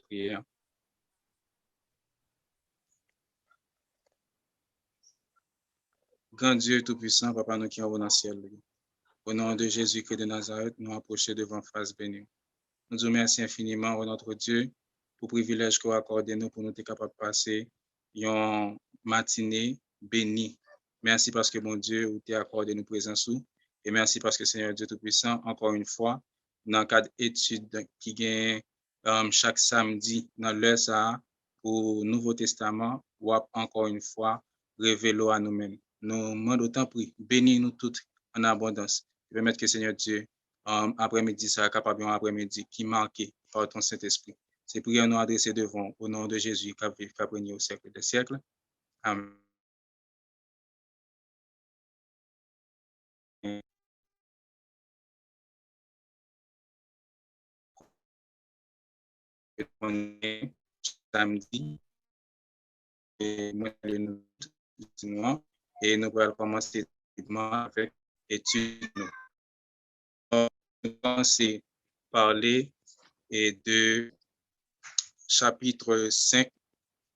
prière. Grand Dieu Tout-Puissant, Papa, nous qui sommes dans le ciel, au nom de Jésus-Christ de Nazareth, nous approchons devant face bénie. Nous vous remercions infiniment, oh notre Dieu, pour le privilège que vous accordez nous pour nous être capables de passer une matinée bénie. Merci parce que, mon Dieu, vous avez accordé nous présence. Et merci parce que, Seigneur Dieu Tout-Puissant, encore une fois, dans le cadre d'études qui gagne chaque samedi dans l'heure ça pour le Nouveau Testament, ou encore une fois, révéler à nous-mêmes. Nous demandons autant prix, bénis-nous toutes en abondance. Permettre que, Seigneur Dieu, après-midi, ça capable un après-midi qui marqué par ton Saint-Esprit. C'est prière nous adresser devant au nom de Jésus, qui a régné au siècle des siècles. Amen. Samedi, et nous allons commencer avec l'étude. Nous commencer parler de chapitre 5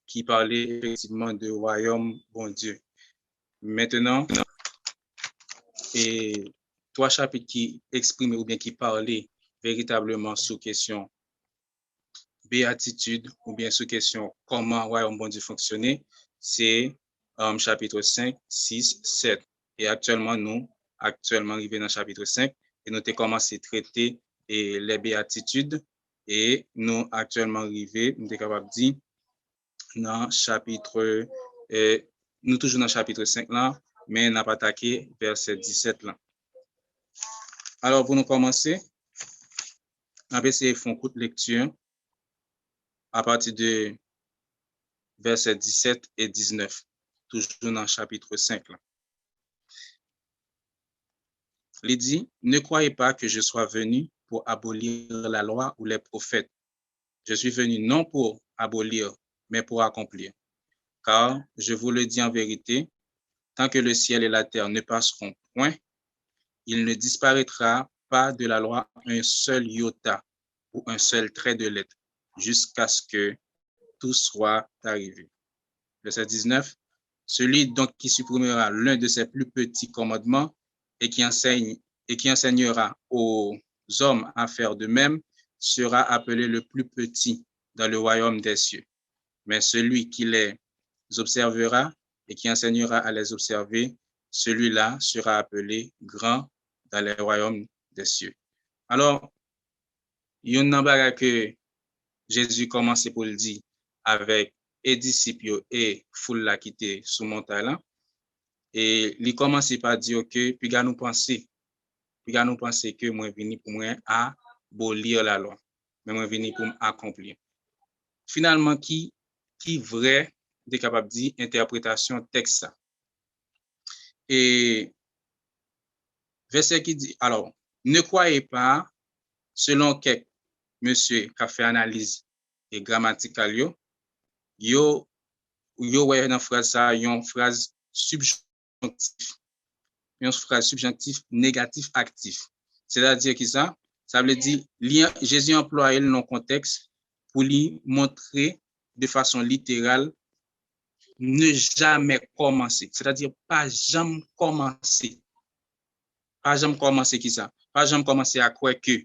qui parlait effectivement de royaume bon Dieu. Maintenant, et trois chapitres qui expriment ou bien qui parlaient véritablement sur question béatitude ou bien sur question comment royaume bon Dieu fonctionnait, c'est chapitre 5, 6, 7. Et actuellement, nous arrivons dans chapitre 5 et nous avons commencé à traiter les béatitudes et nous actuellement arrivés, nous sommes capables de dire, dans chapitre, nous toujours dans chapitre 5 là, mais nous n'avons pas attaqué verset 17 là. Alors, pour nous commencer, on va essayer de faire une courte lecture à partir de versets 17 et 19, toujours dans chapitre 5 là. Il dit, ne croyez pas que je sois venu pour abolir la loi ou les prophètes. Je suis venu non pour abolir, mais pour accomplir. Car, je vous le dis en vérité, tant que le ciel et la terre ne passeront point, il ne disparaîtra pas de la loi un seul iota ou un seul trait de lettre, jusqu'à ce que tout soit arrivé. Verset 19. Celui donc qui supprimera l'un de ses plus petits commandements et qui enseignera aux hommes à faire de même sera appelé le plus petit dans le royaume des cieux. Mais celui qui les observera et qui enseignera à les observer, celui-là sera appelé grand dans le royaume des cieux. Alors, il y a un bagage que Jésus commence pour le dire avec les disciples et foule la qui était sous montagne là. Et il commence par dire que puis nous penser que moi venu pour moi abolir la loi, mais moi venu pour accomplir. Finalement qui vrai est capable de dire interprétation texte ça. Et verset qui dit alors ne croyez pas selon quelques monsieur qui a fait analyse et grammaticale yo ouais dans phrase ça une phrase subjonctif négatif actif, c'est-à-dire que ça veut dire Jésus emploie le nom contexte pour lui montrer de façon littérale ne jamais commencer, c'est-à-dire pas jamais commencer qui ça, pas jamais commencer à croire que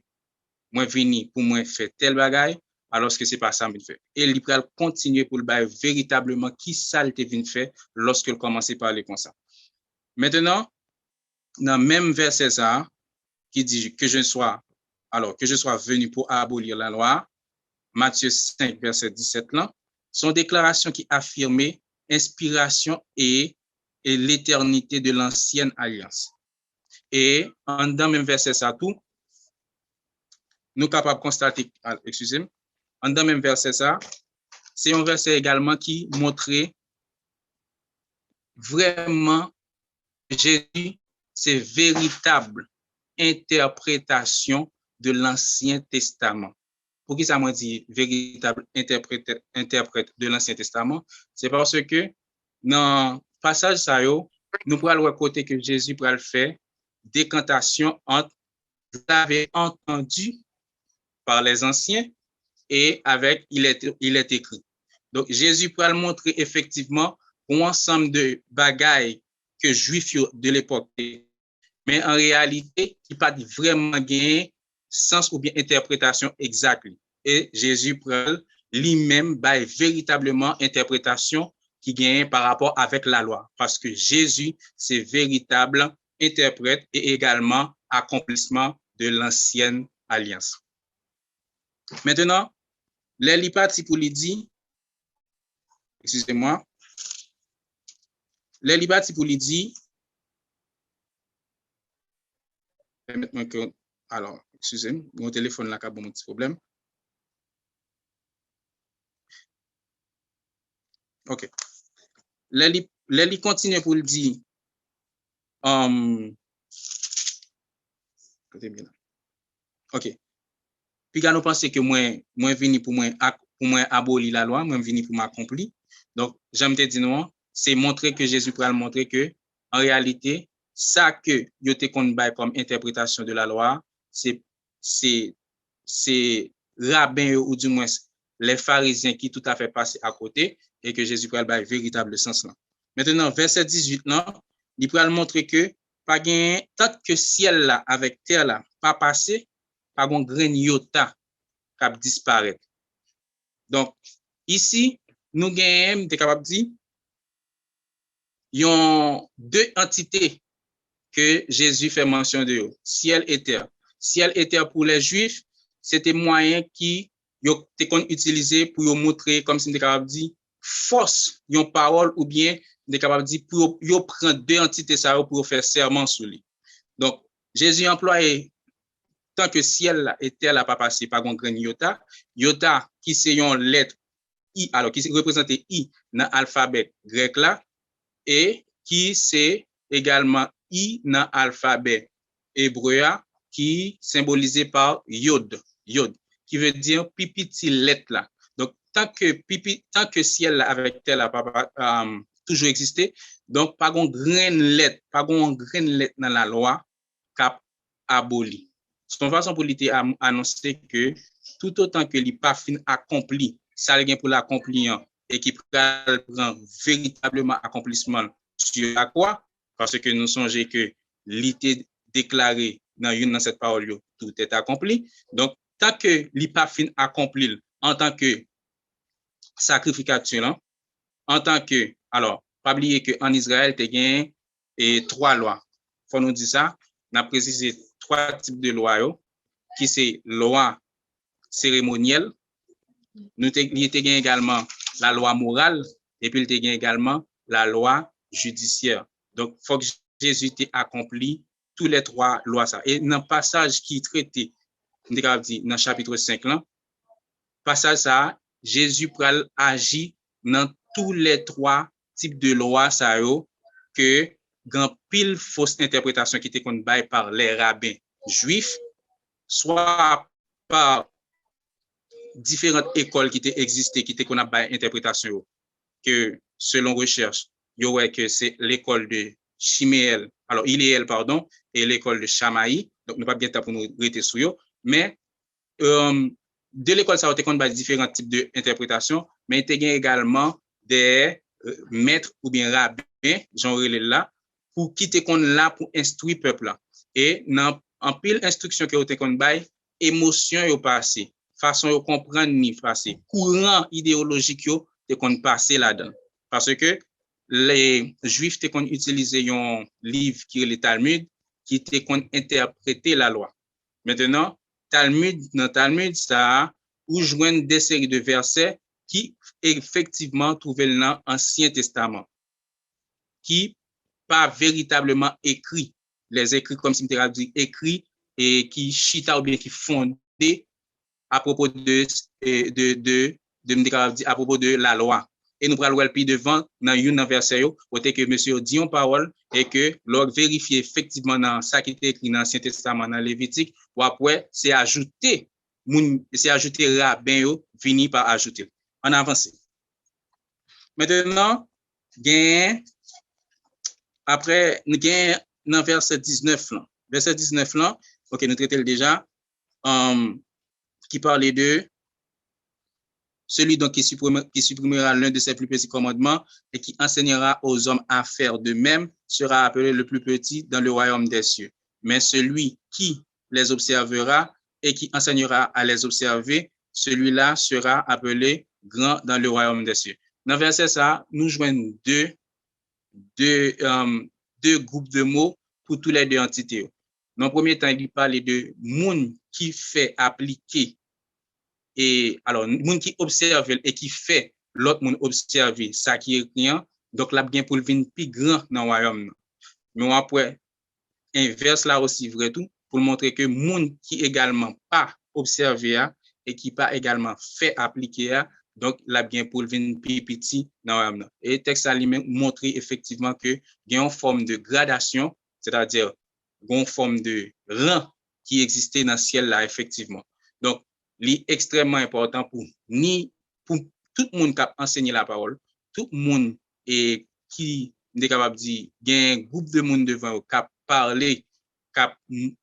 moi vini pour moi faire tel bagaille alors que c'est pas ça me fait. Et il va continuer pour le bail véritablement qui ça il te vient faire lorsque il commence à parler comme ça. Maintenant, dans le même verset ça qui dit que je sois venu pour abolir la loi, Matthieu 5 verset 17 là, sont déclarations qui affirmaient inspiration et l'éternité de l'ancienne alliance. Et dans le même verset ça tout, nous capables de constater, excusez-moi, en dans le même verset ça, c'est un verset également qui montrait vraiment Jésus, c'est véritable interprétation de l'Ancien Testament. Pour qui ça m'a dit véritable interprète de l'Ancien Testament? C'est parce que dans le passage ça yo, nous pourrons le côté que Jésus pourra le faire décantation entre vous avez entendu par les anciens et avec il est écrit. Donc, Jésus peut le montrer effectivement un ensemble de bagailles que Juifs de l'époque, mais en réalité, il pas vraiment gagné sens ou bien interprétation exacte. Et Jésus prend lui-même by véritablement interprétation qui gagne par rapport avec la loi. Parce que Jésus, c'est véritable interprète et également accomplissement de l'ancienne alliance. Maintenant, les parti pour lui dire, excusez-moi, les parti pour lui dire, alors, excusez-moi, mon téléphone là, a un petit problème. OK. Les continue pour le dire, OK. Puis quand nous pensons que moi venu pour moi abolir la loi, moi venu pour m'accomplir. Donc, j'aime te dire non, c'est montrer que Jésus pourra montrer que en réalité, ça que yo te kon bay comme interprétation de la loi, c'est rabbin ou du moins les pharisiens qui tout à fait passé à côté et que Jésus pourra bay véritable sens là. Maintenant, verset 18 là, il pourra montrer que pas gain tant que ciel là avec terre là pas passé, pas gon grain iota qui disparaître. Donc, ici, nous gagnons, t'es capable de dire, il y a deux entités que Jésus fait mention de eux, ciel et terre. Ciel et terre pour les Juifs, c'était moyen qui était utilisé pour montrer, comme si t'es capable de dire, force, une parole ou bien t'es capable de dire pour prendre deux entités ça pour faire serment sur lui. Donc, Jésus employé tant que ciel et terre n'a pas passé par un grain iota, iota qui c'est une lettre I, alors qui représente I dans l'alphabet grec là, et qui c'est également I dans l'alphabet hébreu qui symbolisé par yod, qui veut dire pipiti lettre là. Donc, tant que ciel là avec terre n'a pas toujours existé, donc pas un grain lettre, dans la loi cap aboli. Son façon pour lui annoncer que tout autant que l'il pas fin accompli, ça vient pour l'accomplir et qui prend véritablement accomplissement sur la croix, parce que nous songeons que l'ité déclaré dans cette parole, tout est accompli. Donc, tant que l'il pas fin accompli en tant que sacrificature, en tant que, alors, pas oublier qu'en Israël, tu as gagné trois lois. Faut nous dire ça, on a précisé trois types de lois, qui c'est loi cérémonielle, nous avons également la loi morale, et puis nous avons également la loi judiciaire. Donc, il faut que Jésus ait accompli tous les trois lois. Et dans le passage qui est traité, dans le chapitre 5, là, passage ça, Jésus pral agir dans tous les trois types de lois ça que grand pile fausse interprétation qui était qu'on bail par les rabbins juifs, soit par différentes écoles qui existaient, qui étaient qu'on a bail interprétation que selon recherche, yo ouais que c'est l'école de Chiméel, alors Iléel pardon, et l'école de Chamaï. Donc nous pas bien temps pour nous rester sur yo, mais de l'école ça a été qu'on bail différents types d'interprétation, mais il y a également des maîtres ou bien rabbins, genre là, pour quitter qu'on là pour instruire peuple là. Et dans en pile instruction que été qu'on bail, émotion yo passé, façon de comprendre ni passé, courant idéologique yo te qu'on passé là-dedans. Parce que les Juifs te qu'on utiliser un livre qui est le Talmud, qui te qu'on interpréter la loi. Maintenant, dans Talmud, ça, où joignent des séries de versets qui effectivement trouvaient dans l'Ancien Testament, qui pas véritablement écrit, les écrits comme si on dit écrit et qui chita ou bien qui fondé à propos à propos de la loi. Et nous prenons le plus devant dans une verset où que monsieur dit une parole et que l'on vérifie effectivement dans ça qui est écrit dans l'Ancien Testament, dans Lévitique, ou après c'est ajouté rabbin fini par ajouter. On avance. Maintenant, après nous gain dans verset 19 là. Verset 19 là, OK, nous traitons déjà qui parlait de celui donc qui supprimera l'un de ses plus petits commandements et qui enseignera aux hommes à faire de même sera appelé le plus petit dans le royaume des cieux. Mais celui qui les observera et qui enseignera à les observer, celui-là sera appelé grand dans le royaume des cieux. Dans le verset ça, nous joignons deux groupes de mots pour tous les deux entités. Dans le premier temps, il parle de monde qui fait appliquer et alors monde qui observe et qui fait l'autre monde observer ça qui est rien. Donc là bien pour venir plus grand dans le royaume. Mais après inverse là aussi vrai tout pour montrer que monde qui également pas observé et qui pas également fait appliquer donc là bien pour venir plus petit dans le royaume. Et texte ça lui montrer effectivement que il y a une forme de gradation, c'est-à-dire une forme de rang qui existait dans le ciel là effectivement. Donc c'est extrêmement important pour tout le monde qui a enseigné la parole, tout le monde et qui est capable de dire, il y a un groupe de monde devant qui a parlé,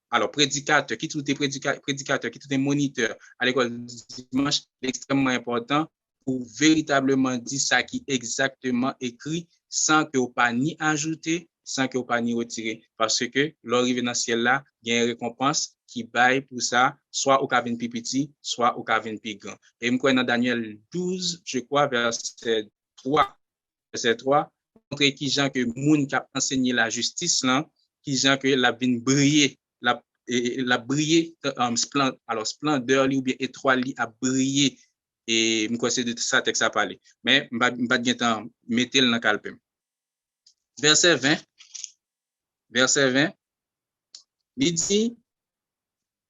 alors prédicateur, qui tout est prédicateur, qui tout est moniteur à l'école du dimanche, c'est extrêmement important pour véritablement dire ça qui est exactement écrit sans que vous pas ni ajouter, sans que vous pas ni retirer. Parce que l'arrivée dans le ciel là, il y a une récompense qui baille pour ça, soit au Kavin plus petit, soit au Kavin plus grand. Et je crois dans Daniel 12, je crois, verset 3, montrer qui gens que moun qui a enseigné la justice là, qui gens que la vin briller, la briller, alors splendeur ou bien étoile a brillé. Et je crois que c'est de ça texte à parler. Mais je ne vais pas bien temps mettre le dans calpem. Verset 20, il dit,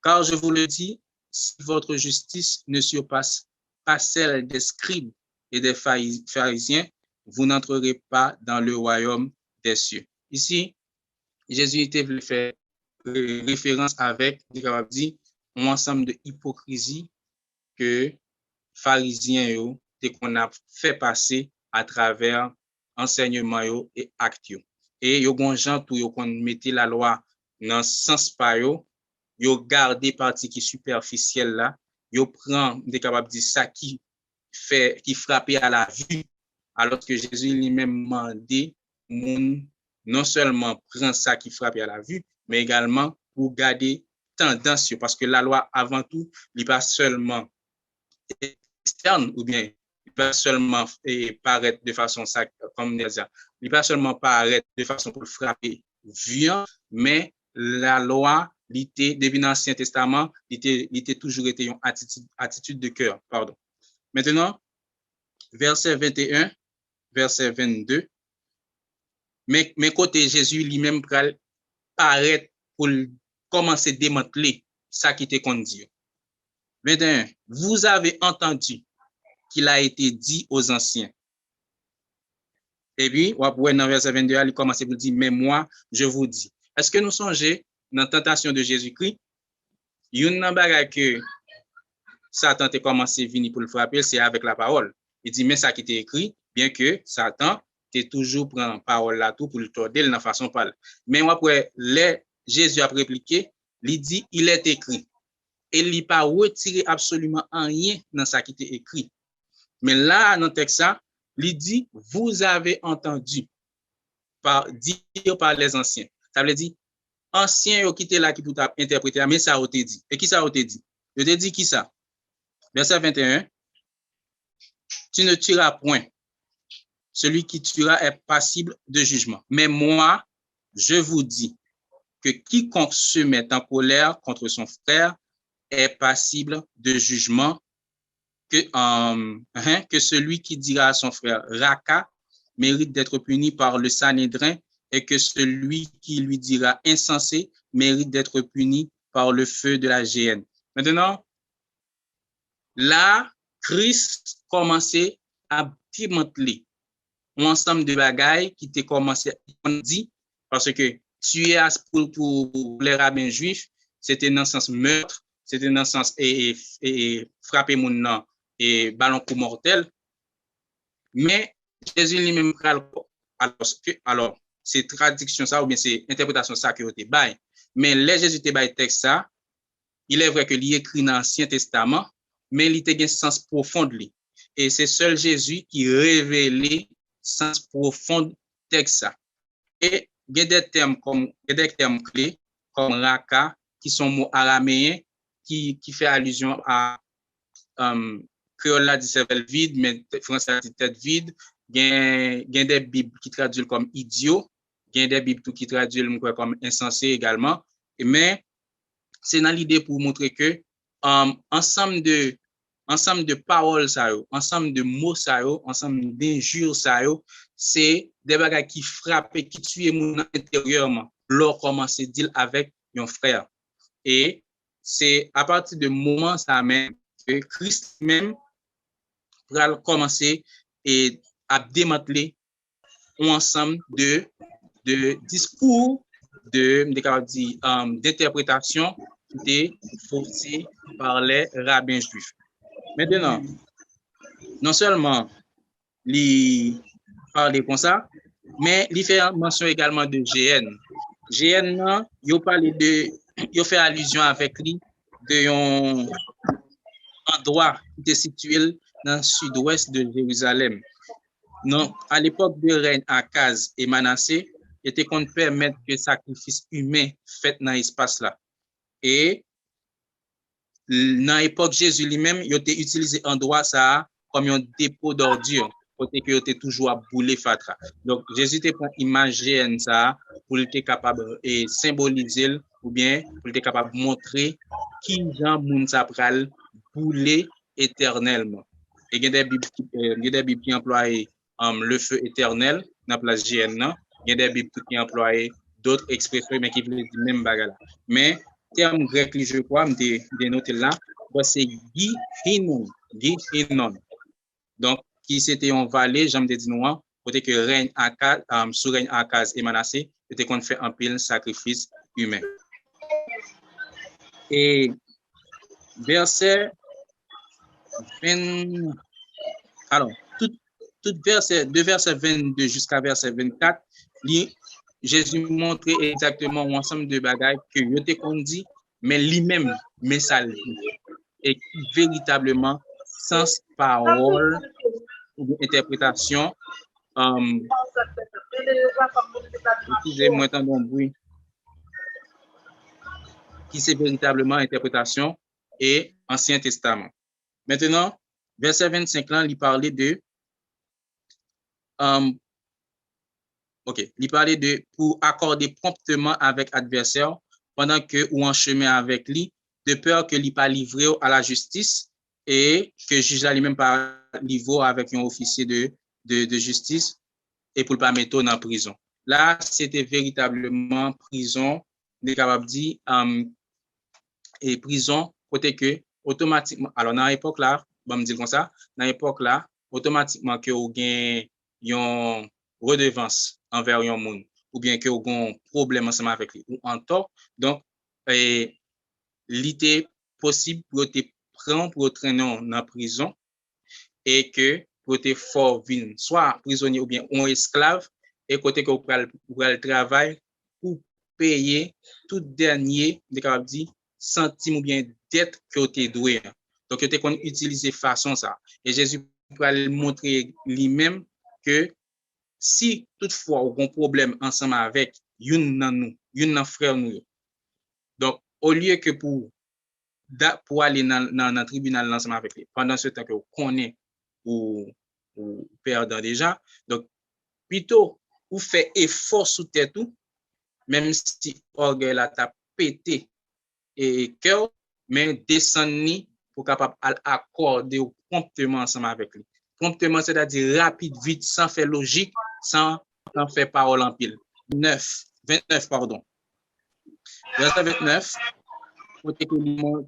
car je vous le dis, si votre justice ne surpasse pas celle des scribes et des pharisiens, vous n'entrerez pas dans le royaume des cieux. Ici, Jésus était fait référence avec, dit, un ensemble de hypocrisie que pharisiens qu'on a fait passer à travers enseignement et actes. Et yo gon gens tout yo qu'on mettait la loi dans sens pa yo garder partie qui superficielle là, yo prend des capable dire ça qui frappait à la vue, alors que Jésus lui-même demandé moun non seulement prend ça qui frappait à la vue, mais également pour garder tendance, parce que la loi avant tout n'est pas seulement externe ou bien pas seulement paraître de façon ça comme dire, il pas seulement paraître de façon pour frapper violent, mais la loi l'était depuis l'Ancien Testament, il était toujours été une attitude de cœur, pardon. Maintenant, verset 21, verset 22, mais côté Jésus lui-même paraît pour commencer à démanteler ça qui était qu'on dit. 21, vous avez entendu qu'il a été dit aux anciens. Et puis, dans verset 22, il commence à dire, mais moi, je vous dis. Est-ce que nous songez dans la tentation de Jésus-Christ? Il y a une bagarre que Satan a commencé à venir pour le frapper, c'est avec la parole. Il dit, mais ça qui était écrit, bien que Satan t'es toujours prend la parole là tout pour le tordre de la façon parler. Mais après, Jésus a répliqué, il dit, il est écrit. Et il n'a pas retiré absolument rien dans ça qui était écrit. Mais là, dans le texte, il dit, vous avez entendu dire par les anciens. Ça veut dire, anciens qui étaient là, qui tout interprété, mais ça a été dit. Et qui ça a été dit? Je te dis qui ça? Verset 21. Tu ne tueras point. Celui qui tuera est passible de jugement. Mais moi, je vous dis que quiconque se met en colère contre son frère est passible de jugement, que celui qui dira à son frère Raka mérite d'être puni par le Sanhédrin et que celui qui lui dira insensé mérite d'être puni par le feu de la géhenne. Maintenant, là, Christ commençait à démanteler un ensemble de bagailles qui était commencé à dire, parce que tuer pour les rabbins juifs, c'était dans le sens meurtre, c'était dans le sens frapper mon nom et ballon coup mortel. Mais Jésus lui-même, alors c'est traduction ça ou bien c'est interprétation ça que était bail. Mais les Jésus te bail texte ça, il est vrai que il écrit dans l'Ancien Testament, mais il était un sens profond de lui. Et c'est seul Jésus qui révélait sens profond texte. Et il y a des termes clés comme raka, qui sont mots araméens, qui fait allusion à créole là dit cervelle vide, mais français dit tête vide. Il y a des bibles qui traduisent comme idiot, il y a des bibles qui traduisent comme insensé également. Mais c'est dans l'idée pour montrer que ensemble de paroles, ensemble de mots, ensemble d'injures, c'est des bagages qui frappent et qui tuent mon intérieurement. L'on commence à dire avec un frère. Et c'est à partir de moment ça même que Christ même va commencer et à démanteler un ensemble de discours, d'interprétation qui étaient faussés par les rabbins juifs. Maintenant, non seulement il parle comme ça, mais il fait mention également de GN. GN, il fait allusion avec lui de un endroit qui est situé dans le sud-ouest de Jérusalem. Non, à l'époque de règne Akaz et Manassé, était qu'on permettre que sacrifice humain fait dans l'espace là. Et dans l'époque Jésus lui-même, il a utilisé endroit ça comme un dépôt d'ordures, côté que était toujours à bouler fatra. Donc Jésus était prend image ça pour être capable et symboliser ou bien pour être capable de montrer qui Jean moun sa pral bouler éternellement. Et il y a des bibles qui emploient le feu éternel dans la place GN. Il y a des bibles qui emploient d'autres expressions, mais qui veulent dire même bagarre. Mais, terme grec, je crois, je noté là, c'est Gihinon. Donc, qui c'était en vallée, j'aime dire nous, côté que règne Akaz, sous règne Akaz et Manassé, c'était qu'on fait un pile sacrifice humain. Et verset 20, alors, tout verset, de verset 22 jusqu'à verset 24, Jésus montre exactement l'ensemble de bagages que je t'ai dit, mais lui-même, mais ça et véritablement, sans parole ou interprétation, excusez-moi, tant de bruit, qui c'est véritablement interprétation et Ancien Testament. Maintenant, verset 25 là, il parlait de il parlait de pour accorder promptement avec adversaire pendant que ou en chemin avec lui, de peur que lui pas livré à la justice et que juge lui-même pas livré avec un officier de justice et pour pas mettre en prison. Là, c'était véritablement prison, on est capable de dire, et prison, côté que automatiquement, alors dans l'époque là, on me dire comme ça, dans l'époque là, automatiquement que vous gagnez une redevance envers un monde, ou bien que vous avez un problème ensemble avec lui, ou en tort, donc, il était possible pour te prendre, pour te traîner en prison, et que pour te fort vin, soit prisonnier ou bien un esclave, et côté que vous pouvez le travail pour payer tout dernier, centime ou bien dette que vous avez doué. Donc, vous avez utilisé façon ça. Et Jésus pourrait montrer lui-même que si toutefois vous avez un problème ensemble avec une nan frère nous, donc au lieu que pour aller dans le tribunal ensemble avec lui, pendant ce temps que vous connaissez ou perdant déjà, donc plutôt vous faites effort sous tête tout, même si orgueil la t'a pété et cœur, mais descendre pour capable accorder promptement ensemble avec lui. Promptement, c'est-à-dire rapide, vite, sans faire logique, sans faire parole en pile. 29, pardon. Verset 29,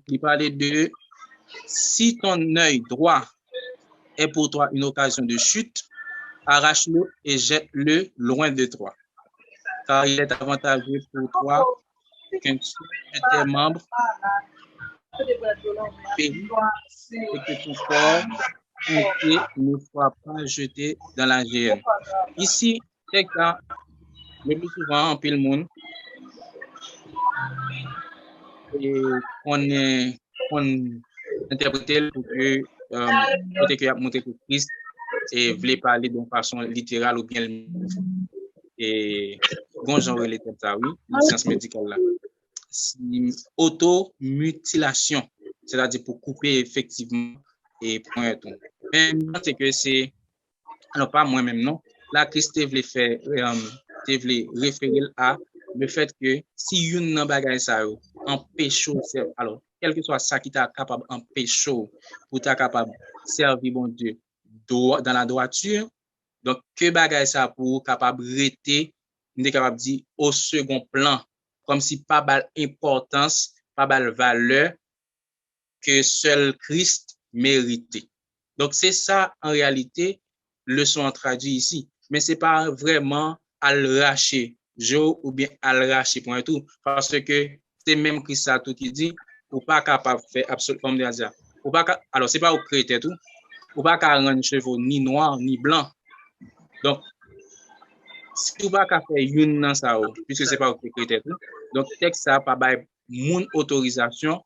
il parlait de si ton œil droit est pour toi une occasion de chute, arrache-le et jette-le loin de toi. Car il est avantageux pour toi qu'un seul de tes membres périsse et que ton corps entier ne soit pas jeté dans la géhenne. Ici, c'est cas, le plus souvent, en pile monde, et on interprète pour que côté que a montré que Christ et voulait parler d'une façon littérale ou bien et bon genre les têtes ça oui, une science médicale là. Automutilation, c'est-à-dire pour couper effectivement et point tout. Mais c'est que c'est alors pas moi-même non. Là Christ voulait faire voulait référer à le fait que si une nan bagay ça empêche alors quel que soit ça qui t'a capable empêcher pour t'a capable servir bon Dieu dans la droiture, donc que bagay ça pour capable rester n'est capable dire au second plan comme si pas bal importance pas bal valeur que seul Christ méritait. Donc c'est ça en réalité leçon traduit ici, mais c'est pas vraiment à le racher Joe ou bien à le racher point tout parce que c'est même Christ ça tout qui dit ou pas capable faire absolument comme dire ou pas alors c'est pas au créé tout ou pas qu'à rendre cheveux ni noir ni blanc. Donc si tu pas qu'à faire une dans ça puisque c'est pas au créé tout. Donc texte ça pas bail mon autorisation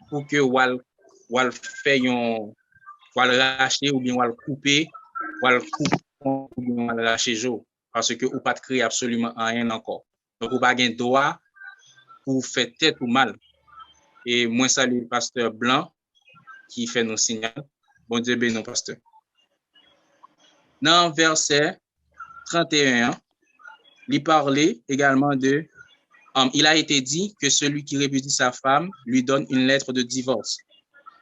pour que wal fait yon wal racheter ou bien wal couper ou bien wal racheter jo parce que ou pas de créer absolument rien encore. Donc ou pas gain droit pour faire tête ou mal. Et moi salue le pasteur Blanc qui fait nos signaux. Bon Dieu bénisse pasteur. Dans verset 31, il parlait également de il a été dit que celui qui répudie sa femme lui donne une lettre de divorce.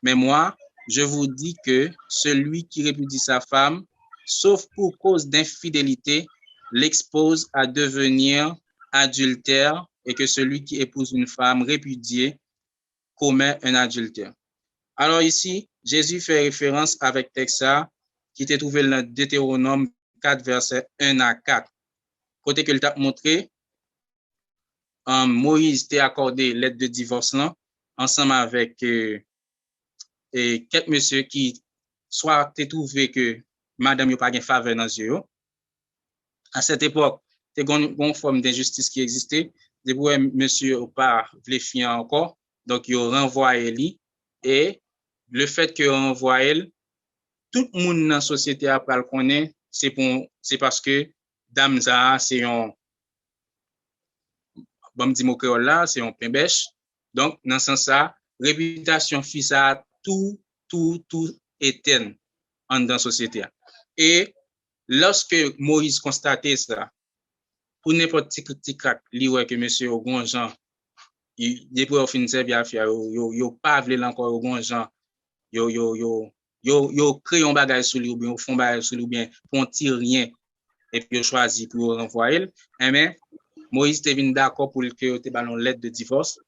Mais moi, je vous dis que celui qui répudie sa femme, sauf pour cause d'infidélité, l'expose à devenir adultère et que celui qui épouse une femme répudiée commet un adultère. Alors ici, Jésus fait référence avec texte qui était trouvé dans Deutéronome 4, verset 1 à 4. Côté que t'a montré, Moïse t'a accordé l'aide de divorce là, ensemble avec et quelques monsieur qui soit t'es trouvé que madame n'a pas de faveur dans les yeux. À cette époque, t'es une forme d'injustice qui existait. Depuis monsieur n'a pas voulu finir encore, donc il renvoie lui et le fait que renvoie elle, tout le monde dans la société a pas le connaît, c'est parce que dame ça c'est un bon dit mot créole là, c'est un pembèche. Donc dans ce sens ça, réputation fils ça tout éteint en dans la société. Et lorsque Moïse constatait ça, pour n'importe petit crack, li ouais que monsieur Ogon Jean, depuis au fin servir affaire, yo pas vle encore Ogon Jean, yo créé un bagage sur lui ou bien font bagage sur lui ou bien font tir rien et puis choisi pour renvoyer. Mais Moïse était venu d'accord pour que te ballon lettre de divorce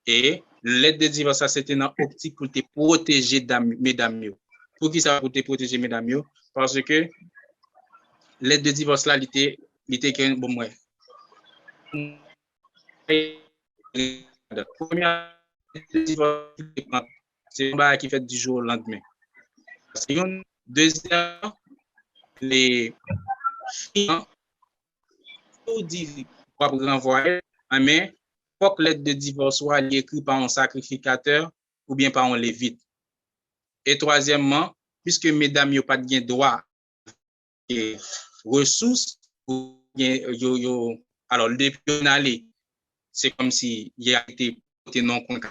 et lettre de divorce ça c'était dans optique pour te protéger mesdames. Pour qui ça pour te protéger mesdames parce que lettre de divorce là il était bon ouais. Première divorce c'est un bagage qui fait du jour au lendemain. Deuxième les filles tout dit pour renvoyer mais faut que lettre de divorce soit écrite par un sacrificateur ou bien par un lévite. Et troisièmement, puisque mesdames n'ont pas de droit et ressources ou bien alors depuis on allait c'est comme si il a été porté non compte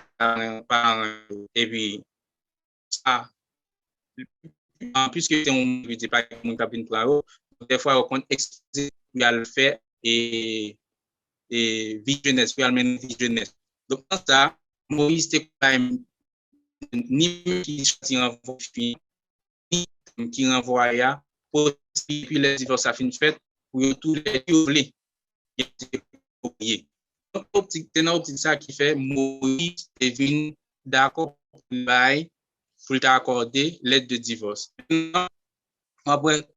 par et puis ça puisque c'est on ne dit pas mon cabine pour des fois on compte excuser il a le fait et vie jeunesse vie jeunesse donc dans ça Moïse était quand même ni qui choisit ni qui renvoya pour puis les divorces a fin fait pour tous les oublier donc optique c'est optique ça qui fait Moïse devine d'accord pour t'accorder l'aide de divorce après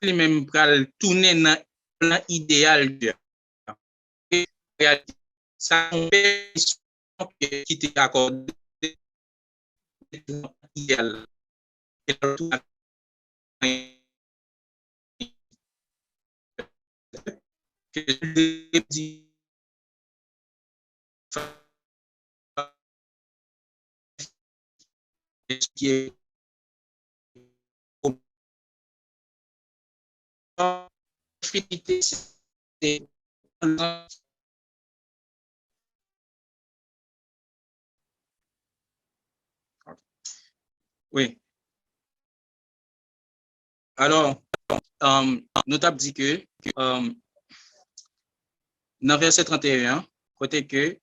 lui même pral tourner dans plan idéal de ça qui t'est accordé idéal que je dis qui est infidélité, c'est oui. Alors, nous t'avons dit que dans verset 31, côté que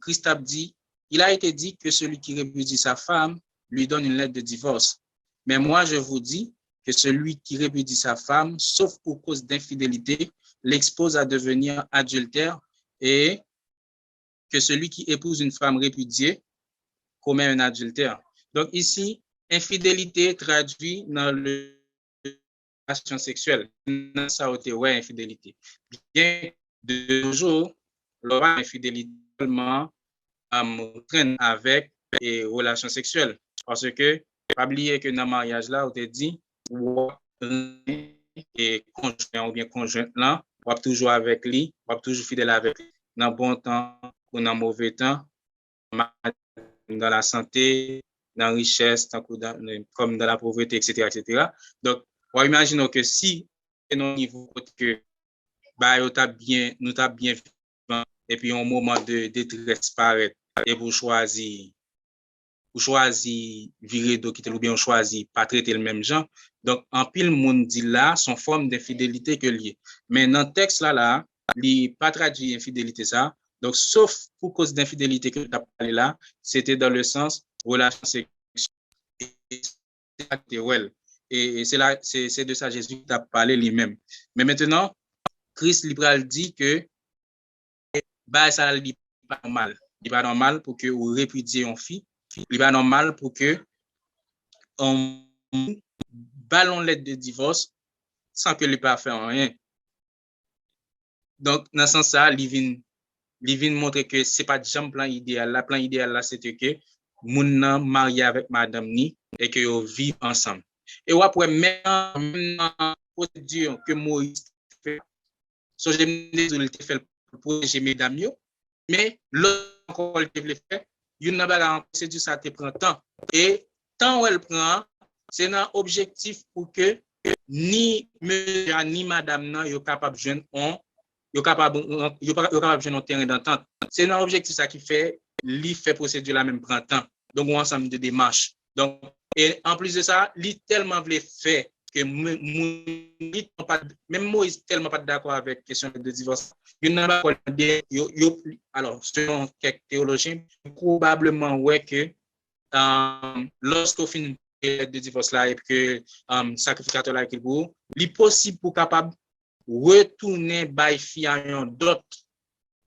Christ a dit, il a été dit que celui qui répudie sa femme lui donne une lettre de divorce. Mais moi, je vous dis que celui qui répudie sa femme, sauf pour cause d'infidélité, l'expose à devenir adultère et que celui qui épouse une femme répudiée commet un adultère. Donc ici, infidélité traduit dans le relation sexuelle. Ça a été ouais, infidélité. Bien de toujours, l'infidélité traîne avec les relations sexuelles. Parce que, pas oublier que dans le mariage là, on te dit, et conjoint ou bien conjointe là, on va toujours avec lui, on va toujours fidèle avec lui, dans le bon temps ou dans le mauvais temps, dans la santé, dans la richesse, comme dans la pauvreté, etc., etc. Donc, on imagine que si, au niveau que, bah, nous t'a bien et puis un moment de détresse paraît, et vous choisir virer d'eau ou bien choisir pas traiter le même genre. Donc, en pile, monde dit là, son forme d'infidélité que lié. Mais dans le texte là, il pas traduit infidélité ça. Donc, sauf pour cause d'infidélité que tu as parlé là, c'était dans le sens relation sexuelle. Et c'est là, c'est de ça Jésus qui a parlé lui-même. Mais maintenant, Christ libéral dit que bah, ça n'est pas normal. Il n'est pas normal pour que vous répudiez une fille. Il n'est pas normal pour que on ballon lettre de divorce sans que lui pas fait rien. Donc, dans ce sens-là, il vient montrer que ce n'est pas déjà un plan idéal. Le plan idéal, là, c'était que moun marié avec madame ni et que vous vivent ensemble. Et après, même procédure que Moïse fait, so je me dis, fait pour protéger mesdames, mais l'autre encore le fait, il n'a pas procédure, ça te prend temps. Et tant où elle prend, c'est un objectif pour que ni monsieur ni madame nan yo capable joindre on yo capable joindre un terrain d'entente. C'est un objectif ça qui fait li fait procédure la même prend temps. Donc on ensemble de démarches. Donc et en plus de ça, li tellement voulait faire que même Moïse tellement pas d'accord avec la question de divorce. Alors, selon quelques théologiens, probablement ouais que lorsqu'on finit de divorce là et que sacrificateur là qu'il est possible pour capable retourner by fille à un d'autre.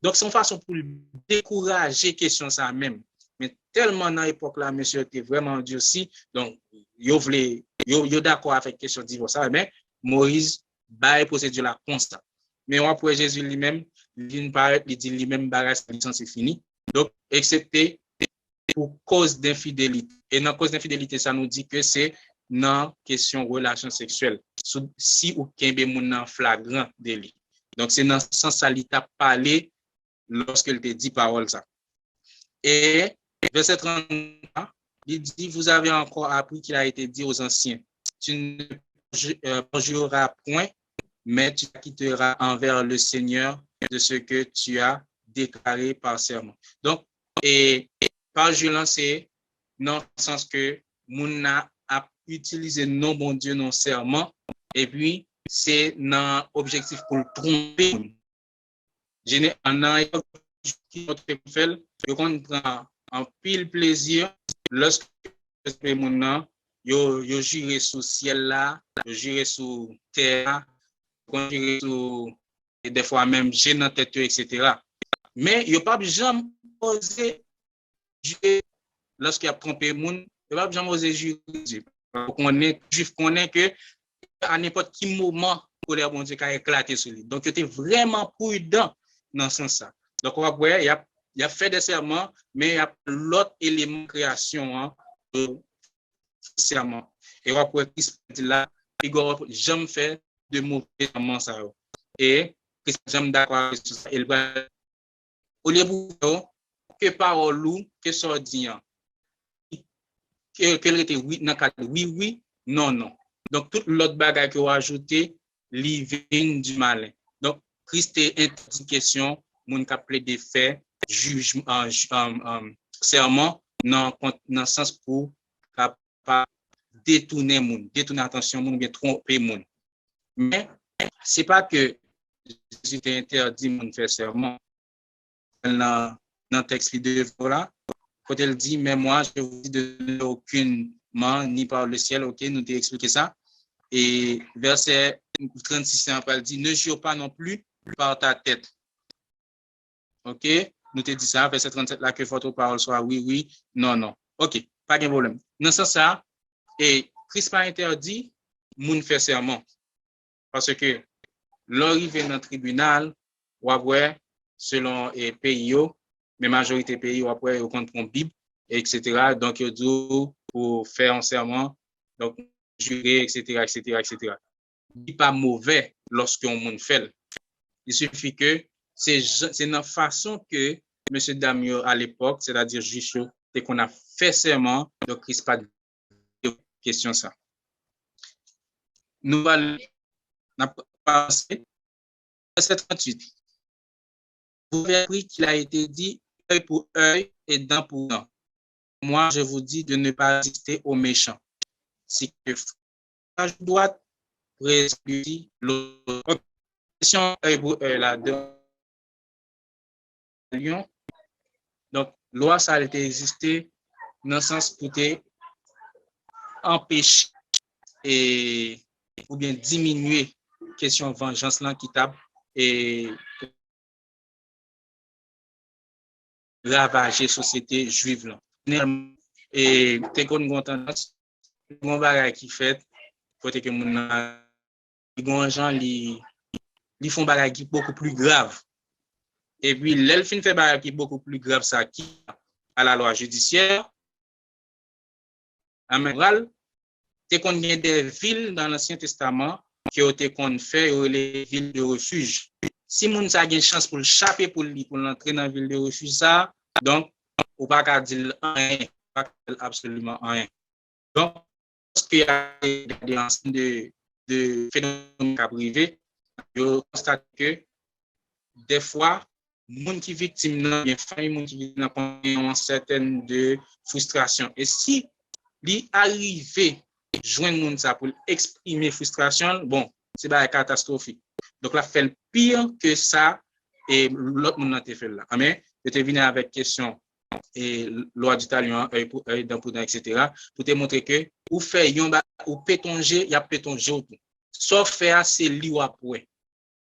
Donc c'est une façon pour décourager question ça même. Mais tellement dans l'époque là monsieur était vraiment endurci donc yo d'accord avec question de divorce mais Moïse bail procédure la constant. Mais après Jésus lui-même il paraît il dit lui-même bagage c'est fini. Donc excepté pour cause d'infidélité. Et dans cause d'infidélité, ça nous dit que c'est dans question relation sexuelle. Si ou kembe moun nan flagrant délit. Donc c'est dans ce sens ça il t'a parlé lorsqu'il te dit parole ça. Et verset 30, il dit vous avez encore appris qu'il a été dit aux anciens tu ne jureras point mais tu t'acquitteras envers le Seigneur de ce que tu as déclaré par serment. Donc et par julant, c'est dans le sens que Mouna a utilisé non bon Dieu non serment et puis c'est dans l'objectif pour le tromper. Je n'ai en qui fait, je comprends en pile plaisir lorsque Mouna yo juré sous ciel là, yo juré sous terre, yo juré sous et des fois même gênant tête etc. Mais yo pas jamais osé lorsqu'il a trompé moun, il va jamais oser juger. Juif connaît que à n'importe quel moment, colère bon Dieu a éclaté sur lui. Donc, il était vraiment prudent dans ce sens. Donc, on va voir, il a fait des serments, mais il y a l'autre élément de création de serment. Et on va voir Christ là, il n'a jamais fait de mauvais serments. Et Christ jamais d'accord avec ça. Au lieu de que parole ou que sordian qu'elle était oui dans cadre oui non. Donc toute l'autre bagage que vous ajoutez living du malin. Donc, Christ est interdit question, moun ka plaide fait, jugement, serment, dans le sens pour capable détourner moun, détourner attention moun, bien tromper moun. Mais, c'est pas que Jésus interdit moun faire serment. Dans le texte de voilà, quand elle dit, mais moi, je vous dis de donner aucunement, ni par le ciel, ok, nous t'ai expliqué ça. Et verset 36, elle dit, ne jure pas non plus par ta tête. Ok, nous t'ai dit ça, verset 37, là, que votre parole soit oui, oui, non, non. Ok, pas de problème. Dans ce sens, et Christ pas interdit, moun fait serment. Parce que l'arrivée dans le tribunal, ou après, selon les pays, mais majorité pays, ou après, au compte pour Bible, etc. Donc, il dit pour faire un serment, donc, jurer, etc., etc., etc. Il n'est pas mauvais lorsqu'on moun fait. Il suffit que c'est une façon que M. Damio, à l'époque, c'est-à-dire juge, c'est qu'on a fait serment, donc Christ pas de question ça. Nous allons passer à 38. Vous avez appris qu'il a été dit œil pour œil et dent pour dent. Moi, je vous dis de ne pas résister aux méchants. Si que la droite respecte l'autre. Question œil pour œil là dedans. Donc, loi, ça a été existé dans le sens pour empêcher et ou bien diminuer question vengeance là qui tape et ravager société juive là. Et t'es qu'on a tendance mon bagage qui fait côté que mon gens li font bagage qui beaucoup plus grave. Et puis l'elfin fait bagage qui beaucoup plus grave ça qui à la loi judiciaire. En moral, t'es qu'on a des villes dans l'Ancien Testament qui ont été qu'on fait les villes de refuge. Si moun sa gen chance pour l'échapper pour l'entrer dans la ville de refuge ça, donc ou pas qu'à dire rien, pas absolument rien. Donc parce qu'il y a des ensemble de phénomènes privés, je constate que des fois moun qui victime nan bien famille moun qui victime nan certaine de frustration et si li arrivé joindre moun ça pour exprimer frustration, bon, c'est pas catastrophique. Donc là fait pire que ça et l'autre moun nan te fait là. Amen. Je te venu avec question et loi du talion œil pour œil dent pour dent etc. pour te montrer que ou fait yon ou pétonger, y a pétonger tout. Sauf faire c'est li ou après.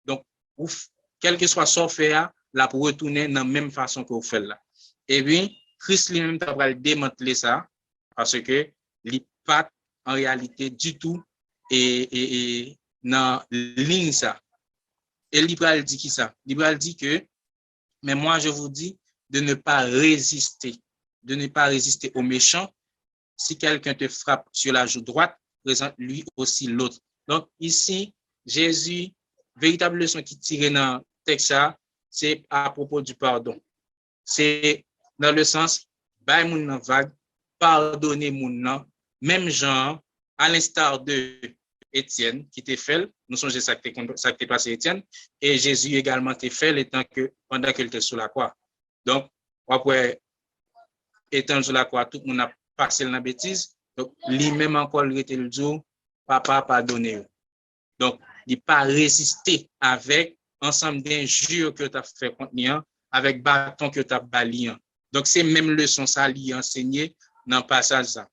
Donc ou quel que soit sauf faire là pour retourner dans la même façon que vous faites là. Et puis Christ lui-même t'a va démanteler ça parce que li pas en réalité du tout et dans ligne ça. Et Libral dit qui ça? Libral dit que mais moi je vous dis de ne pas résister aux méchants. Si quelqu'un te frappe sur la joue droite, présente lui aussi l'autre. Donc ici Jésus véritable leçon qui tire dans le texte c'est à propos du pardon. C'est dans le sens bay moun nan vague, pardonner moun nan, même genre à l'instar de Étienne qui t'est fait, nous songeons ça qui t'est passé Étienne et Jésus également t'est fait pendant qu'il était sur la croix. Donc après étant sur la croix tout le monde a passé dans la bêtise. Donc lui-même encore il était le jour papa pardonner. Donc il pas résister avec ensemble d'injures que tu as fait contenir avec bâton que tu as bali. Donc c'est même leçon ça lui enseigner dans passage ça.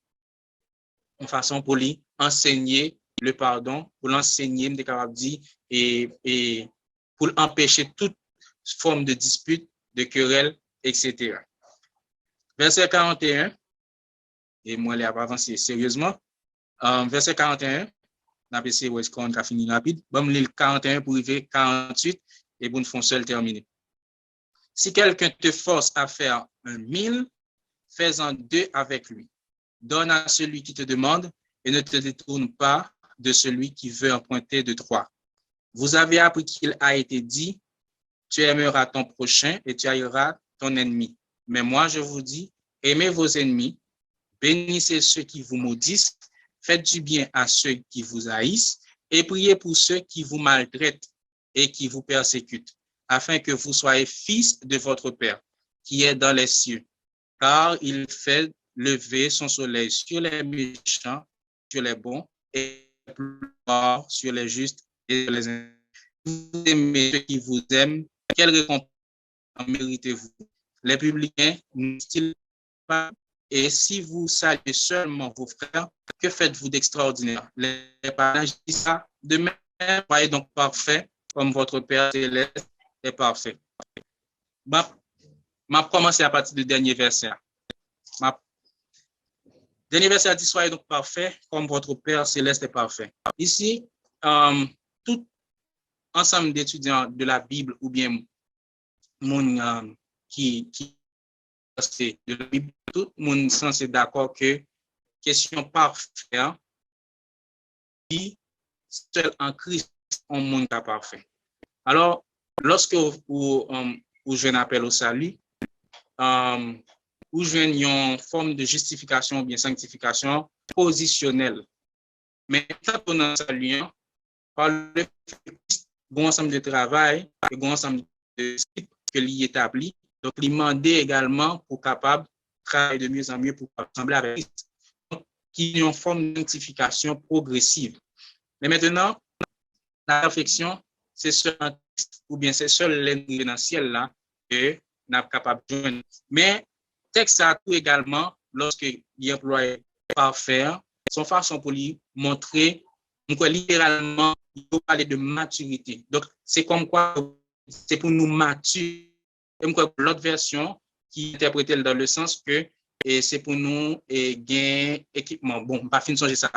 Une façon pour lui enseigner le pardon, pour l'enseigner me capable dire et pour empêcher toute forme de dispute, de querelle, etc. Verset 41 et moi là avancer sérieusement. Verset 41 n'a pas essayé est-ce qu'on a fini rapide. Bon, le 41 pour arriver 48 et bon font seul terminer. Si quelqu'un te force à faire 1000, fais-en 2 avec lui. Donne à celui qui te demande et ne te détourne pas de celui qui veut emprunter de 3. Vous avez appris qu'il a été dit, tu aimeras ton prochain et tu haïras ton ennemi. Mais moi, je vous dis, aimez vos ennemis, bénissez ceux qui vous maudissent, faites du bien à ceux qui vous haïssent Et priez pour ceux qui vous maltraitent et qui vous persécutent, afin que vous soyez fils de votre Père, qui est dans les cieux. Car il fait lever son soleil sur les méchants, sur les bons, et pleuvoir sur les justes et sur les injustes. Vous aimez ceux qui vous aiment, quelle récompense méritez-vous? Les publicains n'ont-ils pas? Et si vous saluez seulement vos frères, que faites-vous d'extraordinaire? Les parents disent ça. De même, soyez donc parfaits, comme votre Père céleste est parfait. Je vais commencer à partir du dernier verset. Dernier verset dit, soyez donc parfaits, comme votre Père céleste est parfait. Ici, tout ensemble d'étudiants de la Bible ou bien mon qui c'est de la Bible, tout le monde est d'accord que question parfaite, qui seul en Christ on monde parfait. Alors, lorsque vous jeune appel au salut, ou jeune une forme de justification ou bien sanctification positionnelle. Mais quand on a salut, par le bon ensemble de travail, le bon ensemble de sites que l'y établit, donc il demande également pour capable de travailler de mieux en mieux pour ressembler avec Christ. Donc, qui est une forme de sanctification progressive. Mais maintenant, la perfection, c'est seulement ou bien c'est seul l'événementiel là que nous sommes capables de joindre. Mais texte a tout également, lorsqu'il emploie parfait, son façon pour lui montrer, donc littéralement, il faut parler de maturité. Donc, c'est comme quoi, c'est pour nous maturer. L'autre version qui interprète dans le sens que c'est pour nous gagner équipement. Bon, pas fin de songer ça.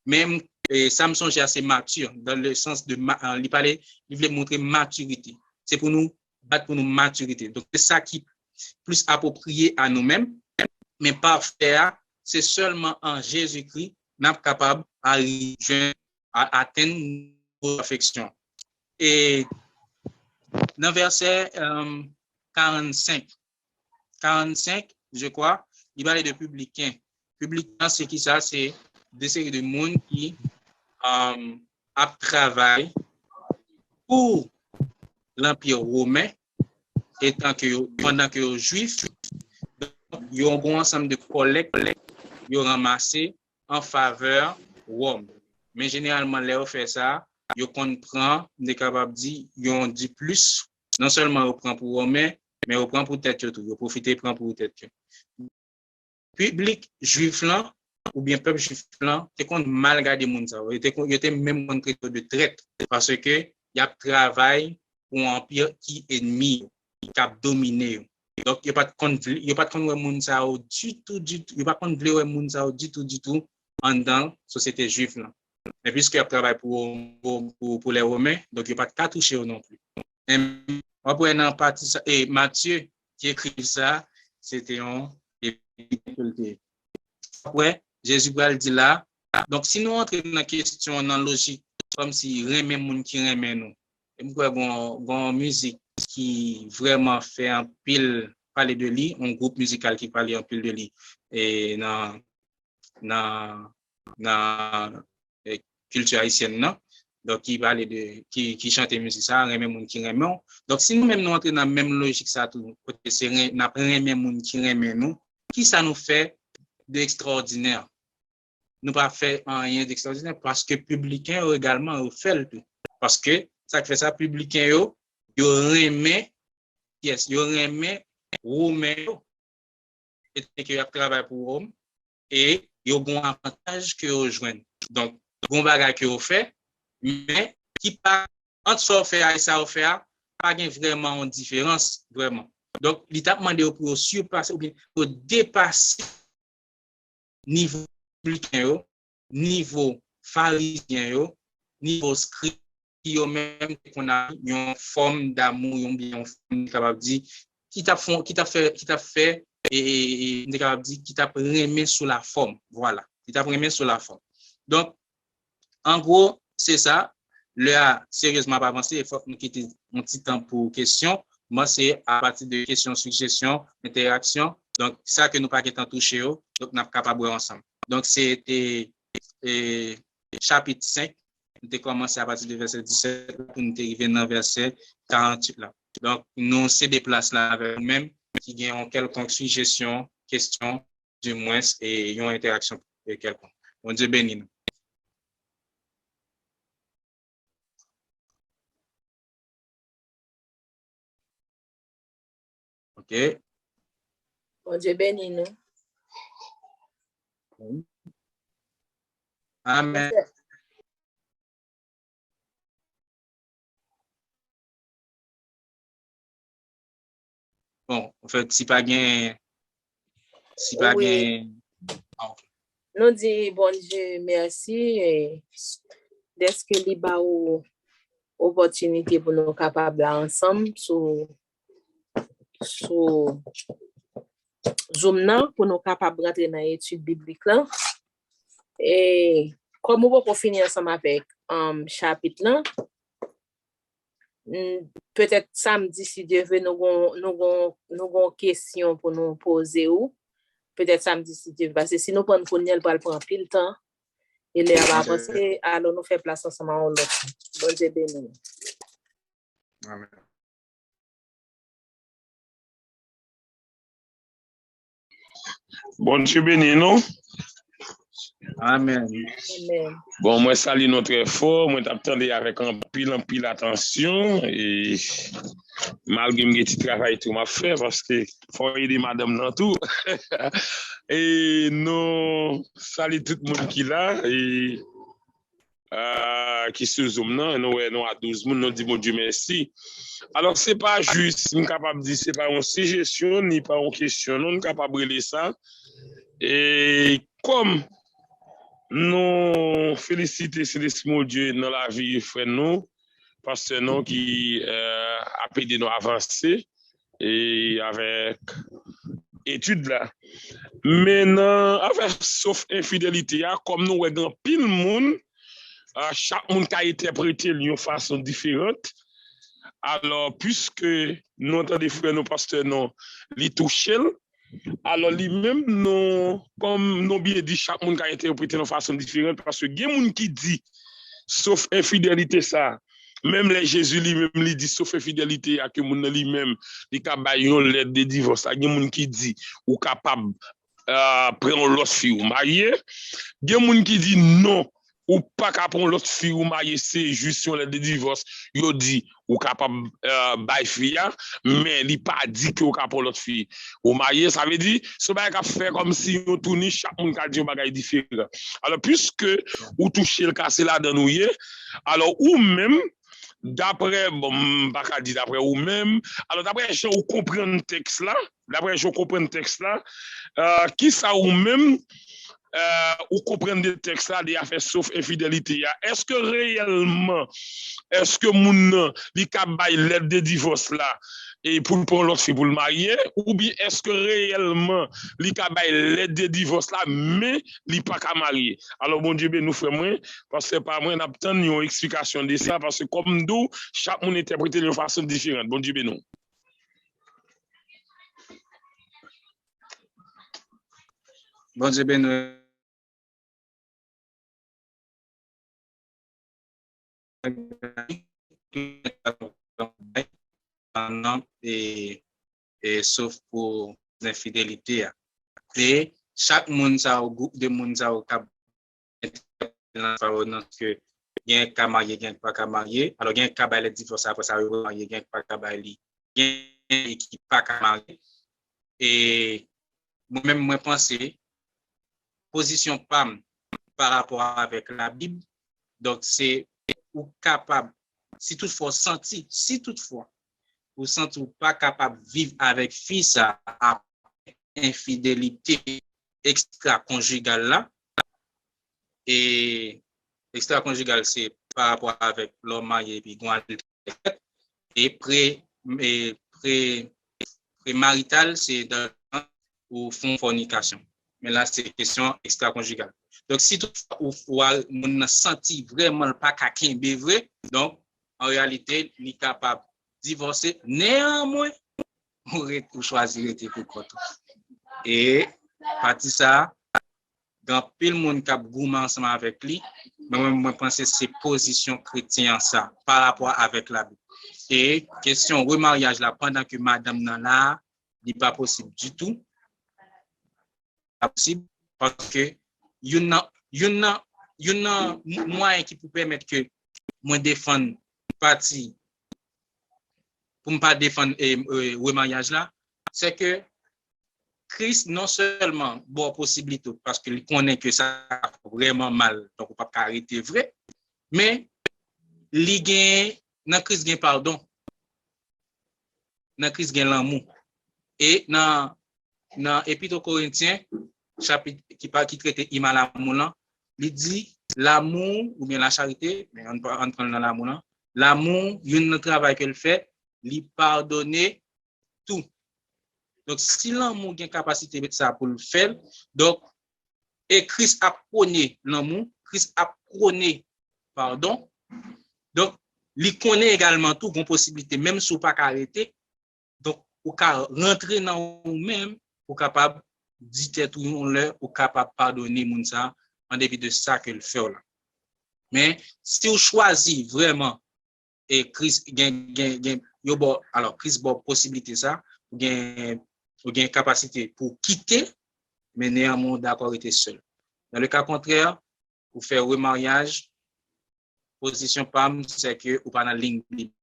Même ça me songe assez mature dans le sens de il voulait montrer maturité. C'est pour nous battre pour nous maturité. Donc c'est ça qui est plus approprié à nous-mêmes, mais parfait, c'est seulement en Jésus-Christ nous sommes capables à atteindre la perfection. Et dans verset 45, je crois, il parlait de publicains. Publicains, c'est qui ça? C'est des séries de monde qui travaillent pour l'Empire romain, pendant que les Juifs, ils ont un bon ensemble de collectes, ils ont ramassé en faveur de Rome. Mais généralement, les fait ça, ils comprennent, ils sont capables de dire, ils ont dit plus, non seulement ils prennent pour Romain, mais ils prennent pour tête tout, ils profitent pour tête. Public juif là, ou bien peuple juif là, c'est qu'on mal gardé moun ça. Il était même montré de traite parce que il y a travail pour un empire qui est ennemi, qui a dominé. Donc il y a pas de conflit, il y a pas de moun ça du tout, il y a pas de conflit moun ça du tout en dans société juive là. Mais puisqu'il y a travail pour les Romains, donc il n'y a pas de cas touché non plus. Et après dans partie ça et Matthieu qui écrit ça, c'était un après, Jésus dit là, donc si nous entrons dans la question, dans la logique, comme si remet moun qui remet nous, et une musique qui vraiment fait un pile parler de lui, un groupe musical qui parle un pile de lui, et dans culture haïtienne, non? Donc, qui parle qui chante musique ça, remet moun qui remet nous. Donc, si nous-mêmes nous entrons dans la même logique, ça, tout, c'est remet moun qui remet nous, qui ça nous fait d'extraordinaire? Nous pas fait rien d'extraordinaire parce que publicain également fait le tout. Parce que ça fait ça, publicain yo remet, yes, yo remet Romain et que y a travail pour Rome et yo bon avantage que yo joignent. Donc, bon bagage que yo fait, mais qui pas entre ça fait et ça fait pas vraiment une différence vraiment. Donc, l'état demandé pour surpasser ou bien pour dépasser niveau publicain, niveau pharisien, niveau script, même qu'on a une forme d'amour, une forme capable de dire, qui t'a fait, et capable de dire, qui t'a remis sur la forme. Voilà, qui t'a remis sur la forme. Donc, en gros, c'est ça. Là, sérieusement, pas avancé, il faut que nous quittions un petit temps pour questions. Moi, c'est à partir de questions, suggestions, interactions. Donc, ça que nous pas qu'étant touché, donc nous sommes capables de ensemble. Donc, c'était chapitre 5 nous avons commencé à partir du verset 17 pour nous arriver dans le verset 48 là. Donc, nous c'est des places là avec nous-mêmes qui ont quelconque suggestion, question, du moins, et une interaction avec quelqu'un. Bon Dieu béni nous. OK. Bon Dieu béni nous. Amen. Bon, en fait, si pas gain, Oui. Nous disons bon Dieu merci et d'est-ce que li ba ou opportunité pour nous capables ensemble sur Zoom nan pour nous capables rentrer dans l'étude biblique là. Et comme on va finir ensemble avec chapitre là, peut-être samedi si Dieu veut nous avons question pour nous poser ou peut-être samedi si Dieu veut parce que si nous prenons connaître pour prendre pile temps et les va avancer alors nous faire place ensemble en l'autre. Bon Dieu béni. Amen. Bon Dieu béni nous. Amen. Amen. Bon, moi salue nous très fort, moi t'attendais avec un pile attention et malgré mes petits travail tout m'a fait parce que faut aider madame dans tout. Et nous salut tout le monde qui là et qui se zoom là, nous à 12 monde, nous dit mon Dieu merci. Alors c'est pas juste, nous capable de dire c'est pas une suggestion ni pas une question, nous capable de lire ça. Et comme nous féliciter mon Dieu dans la vie frère nous parce que nous qui a aidé nous avancer et avec étude là. Maintenant avec sauf infidélité comme nous avons pile monde chaque monde qui a interprété d'une façon différente. Alors puisque nous entendons frère nous pasteurs nous les toucher. Alors, lui-même, comme nous bien dit, chaque monde a interprété de façon différente parce que il y a des gens qui dit, sauf infidélité, ça, même les Jésus lui-même, il dit, sauf infidélité, à que monde lui-même, il a une lettre de divorce. Il y a des gens qui dit, ou capable prendre l'autre fille ou marier. Il y a des gens qui dit non. Ou pas capable l'autre fille ou marier c'est juste sur le divorce yo dit ou capable bail fille mais il pas dit que ou capable l'autre fille ou marier ça veut dire ce bagage a fait comme si on tourne chaque monde a dit un bagage différent alors puisque ou toucher le casser là dans nous alors ou même d'après bon pas dire d'après ou même alors d'après je comprends le texte là qui ça ou même ou comprendre des textes là des affaires sauf infidélité est-ce que réellement est-ce que moun li ka bay lettre de divorce là et pour prendre l'autre fille pour le marier ou bien est-ce que réellement li ka bay lettre de divorce là mais li pas ka marier alors bon Dieu ben nous frère moi parce que pas moi n'attend une explication de ça parce que comme nous chaque monde interprète de façon différente bon Dieu ben nous Bon Dieu ben nous et sauf pour l'infidélité. Et chaque monde a un groupe de monde a que il y a un cas marié, il y a un pas marié. Alors il y a un cas bail divorce après ça il y a un pas cas bail, il y a un qui pas marié. Et moi-même moi penser position PAM par rapport avec la Bible. Donc c'est ou capable si toutefois vous sentez ou pas capable de vivre avec fils à infidélité extra-conjugale là et extra-conjugale c'est par rapport avec l'homme marié et pré-marital c'est dans ou font fornication mais là c'est question extra-conjugale. Donc, si toutefois, on a senti vraiment pas qu'à vrai, donc, en réalité, il est capable de divorcer. Néanmoins, on choisir de pour quoi. Et, parti ça, dans pile monde qui a goûté ensemble avec lui, moi penser c'est position chrétienne ça par rapport avec la Bible. Et question remariage là pendant que madame nan là, n'est pas possible du tout. Pas possible parce que il y a moyen qui peut permettre que moi défendre parti pour ne pas défendre remariage là, c'est que Christ non seulement bon possibilité parce qu'il connaît que ça vraiment mal, donc on peut pas arrêter vrai, mais il gagne dans Christ gagne pardon, dans Christ gagne l'amour. Et dans Épître aux Corinthiens chapitre qui traite imal l'amour là, il dit l'amour ou bien la charité, mais on prend dans l'amour là, l'amour, un travail qu'elle fait, lui pardonner tout. Donc, si l'amour a une capacité de ça pour le faire, donc, et Christ a prôné l'amour, Christ a prôné pardon, donc, il connaît également tout, une possibilité, même si on pas arrêter, donc, ou ka rentrer dans nous-mêmes, ou capable dire tout le monde, ou capable pardonner moun ça, en dépit de ça que le fait là. Mais, si on choisit vraiment, et Christ alors, Christ a possibilité ça, ou gain capacité pour quitter, mais néanmoins d'accord était seul. Dans le cas contraire, pour faire remariage, position PAM, c'est que ou pas dans la ligne biblique.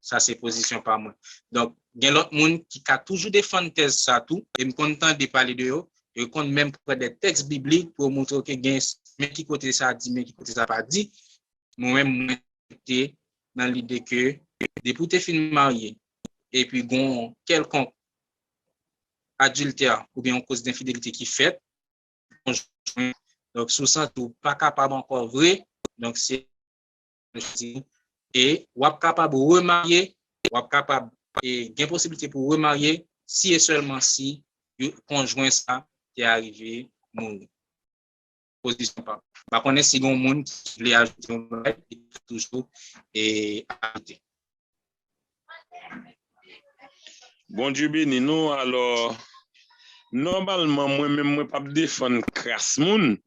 Ça, c'est position PAM. Donc, il y a l'autre monde qui a toujours défendu thèse ça tout, et me content de parler de eux, et compte même pour des textes bibliques pour montrer que gain mais qui côté ça dit, mais qui côté ça pas dit. Moi-même, j'étais dans l'idée que des pour te fin marié, et puis gon quelconque adultère ou bien en cause d'infidélité qui fait, donc sous ça tout pas capable encore vrai, donc c'est et ou capable de remarier, ou capable et gain possibilité pour remarier si et seulement si le conjoint ça qui est arrivé mourir. Position pas. Par contre si gon monde qui les ajouter toujours et arrêter. Bon Dieu béni nous alors normalement moi-même moi pas défendre crasse moun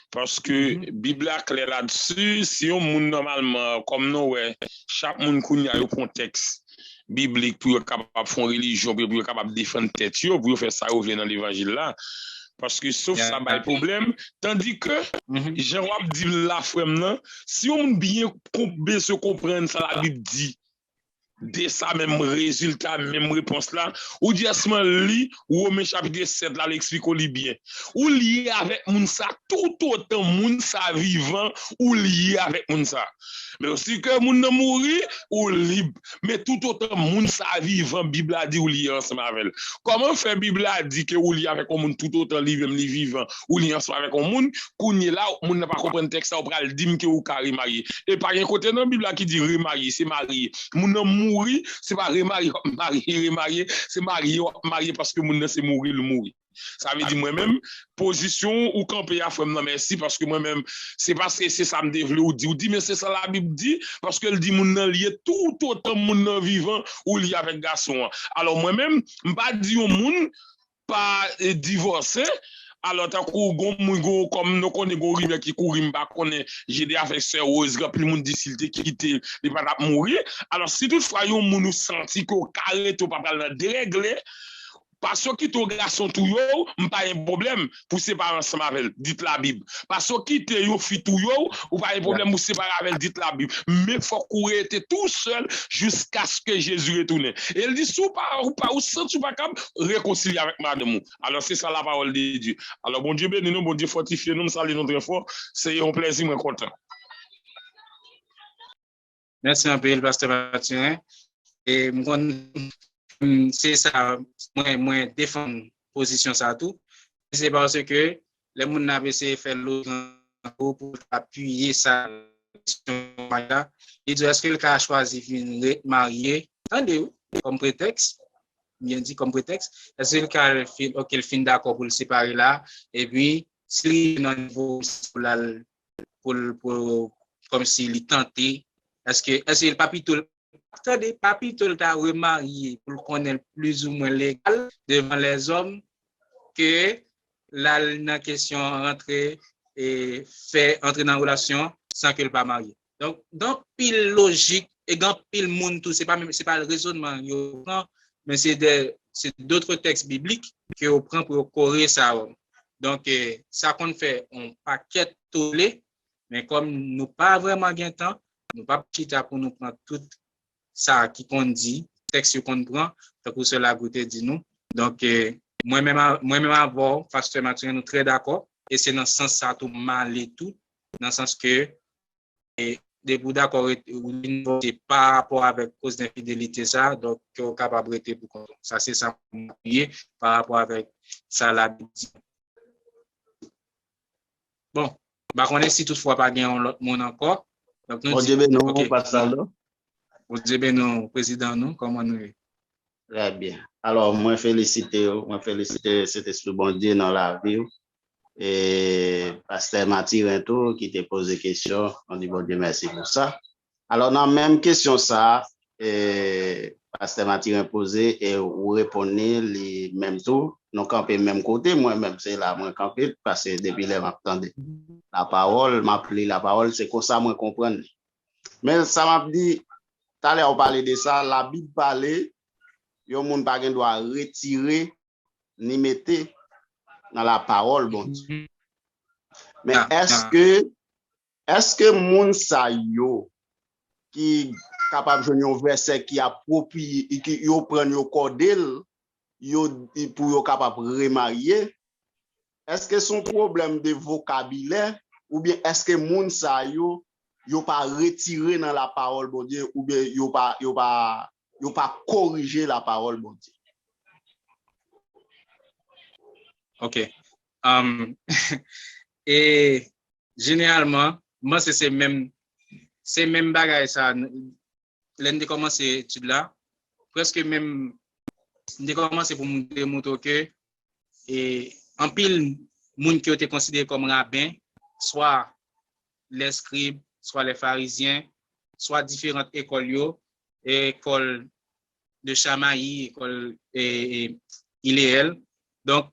parce que Bible a clair là-dessus si on moun normalement comme nous ouais chaque moun kounya yo contexte biblique pour capable faire religion pour capable défendre tête yo pour faire ça revient dans l'évangile là parce que sauf ça pas de problème tandis que Jean dit la frère là si on bien se comprendre ça la Bible dit de ça même résultat même réponse là ou directement li ou Romains chapitre 7 là l'explique au bien ou lié avec moun ça tout autant moun ça vivant ou lié avec moun ça mais aussi que moun nan mouri ou libre mais tout autant moun ça vivant Bible a dit ou lié ensemble avec comment faire Bible a dit que ou lié avec un moun tout autant li vivant ou lié ensemble avec un moun kounye là moun n'a pas comprendre texte ça ou pral dim que ou carré marié et par un côté dans Bible qui dit remarié c'est marié moun nan mourir, c'est pas remarié, c'est marié parce que mon c'est mourir, le mourir. Ça veut dire moi-même, position ou camper à femme, non merci, parce que moi-même, c'est parce que c'est ça me développe ou dit, mais c'est ça la Bible dit, parce qu'elle dit mon nan lié tout autant mon nan vivant ou lié avec garçon. Alors moi-même, m'pas dit au monde pas divorcé. Alors, tant qu'on comme nous connaissons go rivière qui courir, m'pas connaît, j'ai des affaires sérieuses, puis le monde dit s'il te quitté, il va mourir. Alors, si toutefois yon moun nous senti qu'on carré tout pas mal dérégler, parce que ton garçon tout yo, m'pas un problème pour séparer ensemble avec, dites la Bible. Parce que te yo fi tout yo, ou pas un problème pour séparer avec, dites la Bible. Mais faut courir était tout seul jusqu'à ce que Jésus retourne. Et il dit sous pas ou senti pas capable réconcilier avec madame. Alors c'est ça la parole de Dieu. Alors bon Dieu béni nous, bon Dieu fortifie nous, salut nous très fort. C'est un plaisir, moi content. Merci un peu, pasteur Mathieu. Et c'est ça, moi défendre position ça tout. C'est parce que les gens n'avaient essayé de faire l'autre pour appuyer sa question. Il dit est-ce que le cas a choisi de marier, attendez-vous, comme prétexte, bien dit comme prétexte, est-ce que le cas ok, le fin d'accord pour le séparer là, et puis s'il est au niveau pour comme s'il tentait, est-ce que le papito attendez, papito t'a remarié pour connaître plus ou moins légal devant les hommes que la question rentrée fait entrer dans une relation sans qu'elle pas marié. Donc, dans pile logique et dans pile monde tout, c'est pas le raisonnement yo prend, mais c'est d'autres textes bibliques que on prend pour corriger ça. Donc, ça qu'on fait on paquet tolé, mais comme nous pas vraiment gain temps, nous pas petit pour nous prendre tout ça qui qu'on dit, texte qu'on prend, pour cela goûter dit nous. Donc, moi-même avant, pasteur Mathieu, nous très d'accord, et c'est dans ce sens ça tout mal et tout, dans le sens que des bouts d'accord c'est par rapport avec cause d'infidélité ça, donc on est capable de rester pour compte. Ça c'est ça par rapport avec ça la Bible dit. Bon, bah on est si toutefois pas bien l'autre monde encore. Donc nous Dieu nous okay. Pas ça là. Dieu nous président nous comment nous. Très bien. Alors moi féliciter cet esprit bon Dieu dans la vie. Et pasteur Mathieu tout qui t'a posé question, on dit bon Dieu merci pour ça. Alors dans la même question ça, pasteur Mathieu a posé et vous répondez les mêmes tout, non camper même côté, moi-même c'est là moi camper parce que depuis là m'attendais. La parole m'appelé la parole, c'est comme ça moi comprendre. Mais ça m'a dit tout à l'heure on parlait de ça, la Bible parlait yo moun pa gen doit retirer ni mettre dans la parole bon Dieu. Mais est-ce que moun sa yo qui capable de un verset qui approprié qui yo prend yo cordel yo pour yo capable remarier, est-ce que son problème de vocabulaire ou bien est-ce que moun sa yo pas retirer dans la parole bon Dieu ou bien yo pas corriger la parole bon Dieu. OK. Et généralement, moi c'est même bagage ça l'un de commencer étude là presque même de commencer pour montrer que et en pile monde qui ont été considérés comme rabbins, soit les scribes, soit les pharisiens, soit différentes écoles école de Chamaï, école Iléel. Donc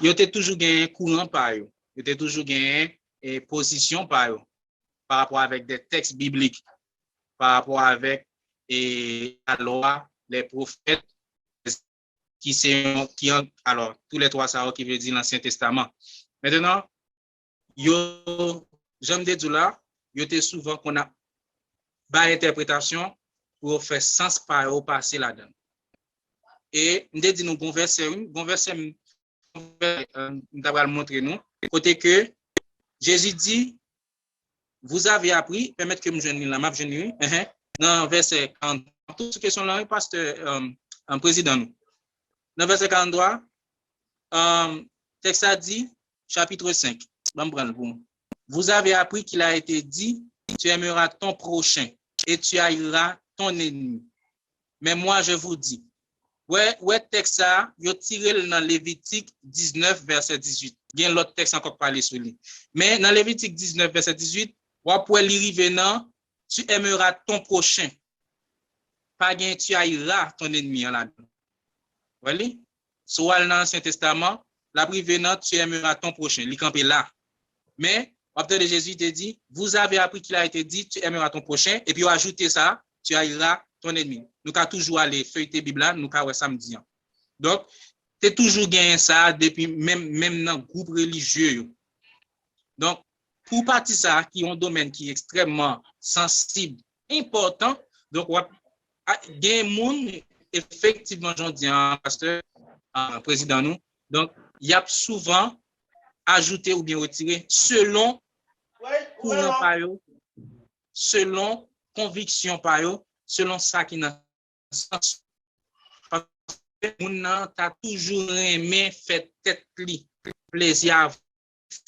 il y a toujours gagné courant par eux. Il y a toujours gagné position par eux par rapport avec des textes bibliques, par rapport avec la loi, les prophètes, alors tous les trois ça qui veut dire l'Ancien Testament. Maintenant, j'aime dire là, il y a souvent qu'on a pas interprétation pour faire sens par au passé là-dedans. Et nous dit nous converser, nous va montrer nous côté que Jésus dit vous avez appris permettre que me joindre la map joindre dans verset 40 toute cette question là pasteur un président nous dans verset 43 texte a dit chapitre 5 vous avez appris qu'il a été dit tu aimeras ton prochain et tu haïras ton ennemi mais moi je vous dis ouais texte ça yo tiré dans Lévitique 19 verset 18 il y a l'autre texte encore parler sur lui mais dans Lévitique 19 verset 18 ou pour arriver non tu aimeras ton prochain pas gain tu haïras ton ennemi en là voilà soit dans l'Ancien Testament la prévenant tu aimeras ton prochain il campé là mais après de Jésus te dit vous avez appris qu'il a été dit tu aimeras ton prochain et puis ajouter ça tu haïras ton ennemi. Nous avons toujours aller feuilleter Bible là, nous avons samedi. Donc, tu toujours gagné ça depuis même dans le groupe religieux. Donc, pour partir ça, qui est un domaine qui est extrêmement sensible, important, donc, il y a des gens, effectivement, j'en dis, pasteur, président nous, donc, il y a souvent ajouté ou bien retiré selon courant par eux, selon conviction par eux, selon ça qui n'a sens. Parce que on t'a toujours aimé faire tête li plaisir.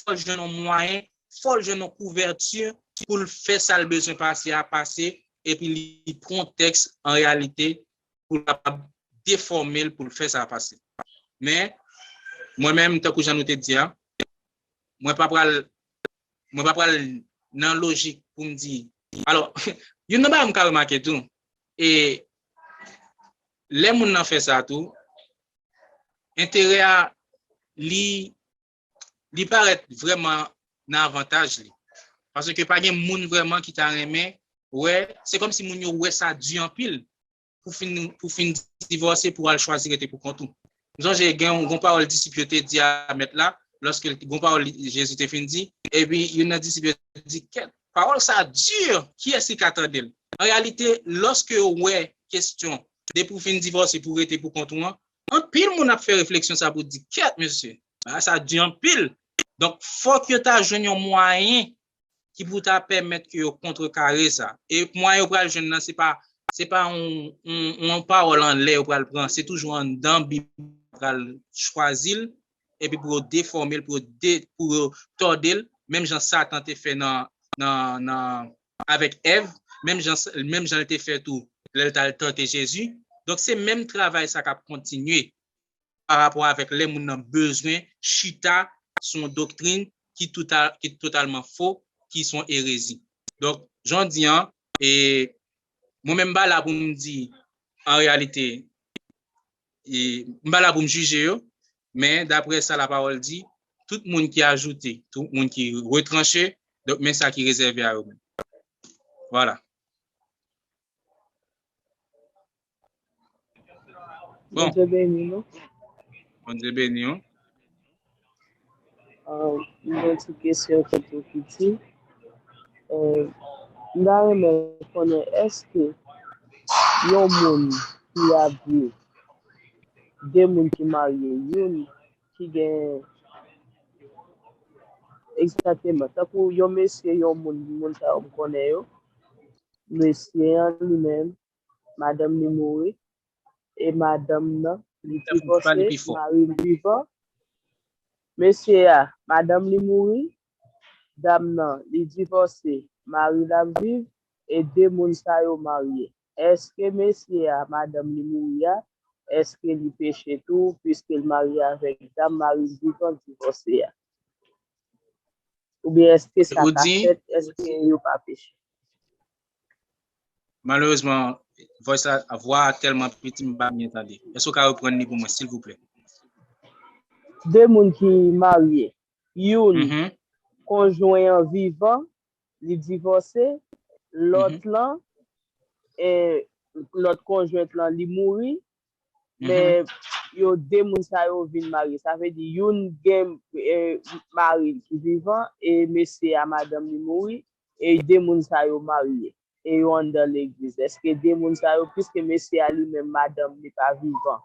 Faut je non moyen, faut je non couverture pour le faire ça le besoin passer à passer et puis il prend texte en réalité pour déformer pour le faire ça passer. Mais moi-même tant que j'en te dit moi pas dans logique pour me dire alors you ne pas me remarquer tout et les moun nan fait ça tout intérêt à li paraît vraiment nan avantage li. Parce que pas gen moun vraiment qui t'a aimé, ouais, c'est comme si moun yo ouais ça dû en pile pour fin divorcer pour aller choisir était pour compte. Nous j'ai une parole disciple te dit à mettre là lorsque une parole Jésus te fin dit et puis une disciple dit quelle parole ça dure qui est-ce qui attendait. En réalité lorsque ouais question de pour fin divorcer pour être pour compte en pile moun a fait réflexion ça pour dire quête monsieur. Ça dure en pile. Donc faut que tu aies un moyen qui pour te permettre que contrecarrer ça. Et moyen pour le jeune c'est pas on parole en l'air pour le prendre, c'est toujours en dedans Bible choisir et puis pour déformer pour tordre même Jean Satan t'a fait avec Ève, même Jean t'a fait tout le tenté Jésus. Donc c'est même travail ça qui a continué par rapport avec les moun ont besoin chita son doctrine qui totalement faux qui sont hérésie. Donc j'en dis et moi-même pas là pour me dire en réalité et pas là pour me juger mais d'après ça la parole dit tout le monde qui a ajouté tout le monde qui retranché donc mais ça qui est réservé à eux. Voilà. Bon. On dit béni. Une autre question que tu dis. Est-ce que il y a un monde qui a vu des gens qui mariés, qui gagne exactement. Tant que yo monsieur yo moun ça on connaît yo. Monsieur lui-même, madame li mouri et madame nan li divorcé, mari vivant. Monsieur madame li mouri, dame nan li divorcé, mari la vive et deux moun sa yo mariés. Est-ce que monsieur madame li mouri est-ce que li péche tout puisque il marie avec dame mari vivant divorcé? Ou bien est-ce que ça a fait, est-ce qu'il n'a pas péché? Malheureusement, la voix tellement petite, je ne peux pas m'entendre. Est-ce que vous pouvez reprendre pour moi, s'il vous plaît? Deux personnes qui mariés, une conjoint vivant, il divorcé, l'autre l'autre conjoint il mourit, mais yo deux moun sa yo vin marié. Ça veut dire yon gen mari qui vivant et monsieur à madame li mouri et deux moun sa yo marié et yo dans l'église. Est-ce que deux moun sa yo puisque monsieur a lui-même madame n'est pas vivant.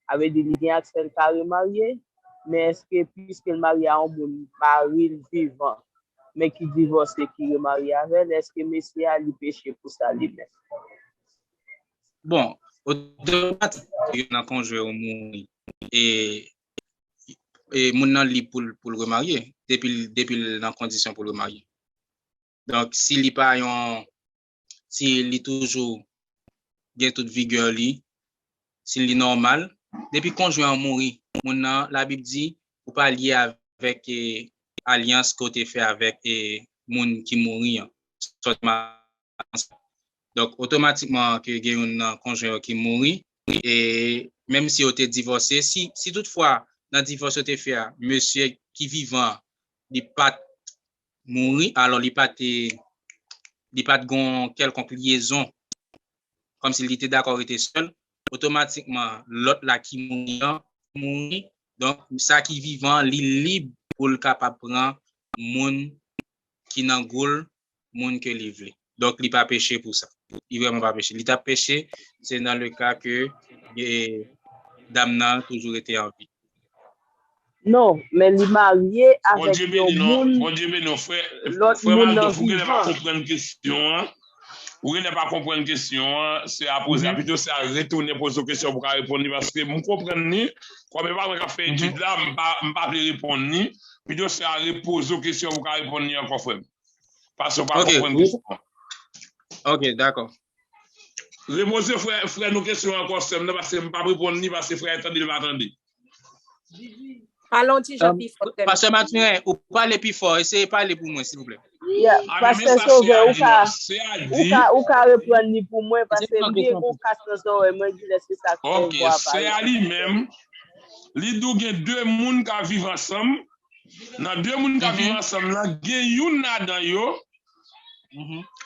Avait dit il gen accès carré marié mais est-ce que puisque le mari a un moun mari vivant mais qui divorce et qui est marié avec est-ce que monsieur a lui péché pour ça lui-même? Bon, automatiquement, il y a un conjoint au monde et mon nan li pour le remarier depuis la condition pour le remarier. Donc s'il est toujours bien toute vigueur li, s'il est normal, depuis conjoint mourir, mon nan la Bible dit ou pas lié avec alliance côté fait avec moun qui mourir. Donc, automatiquement, que y a un conjoint qui mourit, et même si on est divorcé, si toutefois, dans le divorce, on fait, monsieur qui vivant, il pas mourir, alors il pas de quelconque liaison, comme s'il était d'accord, il était seul, automatiquement, l'autre là qui mourit, donc, ça qui vivant, il est libre pour le capable de prendre moun qui n'a goul, moun que livre. Donc, il n'a pas péché pour ça. Il n'a vraiment pas péché. Il a péché, c'est dans le cas que dame n'a toujours été en vie. Non, mais il est marié avec le monde. Mon Dieu, mais non, frère, vous ne pas comprendre une question. Vous ne pas comprendre une question, c'est à poser, plutôt c'est à retourner poser une question pour répondre, parce que vous comprenez, comme je ne vais pas faire étude là, je ne vais pas répondre, plutôt c'est à reposer une question pour répondre encore, frère. Parce que vous ne pas comprendre une question. Ok, d'accord. Reposez, frère, nos questions encore, parce que je ne vais pas répondre, parce que frère, attendez, il va attendre. Allons, Jean-Pierre. Pasteur Mathurin, vous parlez plus fort, essayez de parler pour moi, s'il vous plaît. Pasteur Sauveur, ou ka reprendre ni pour moi, parce que bien qu'on casse nos oreilles, moi, je laisse ça. Ok, c'est à lui-même, il y a deux personnes qui vivent ensemble, Dans deux moun qui vivent ensemble là, gen yon nan yo.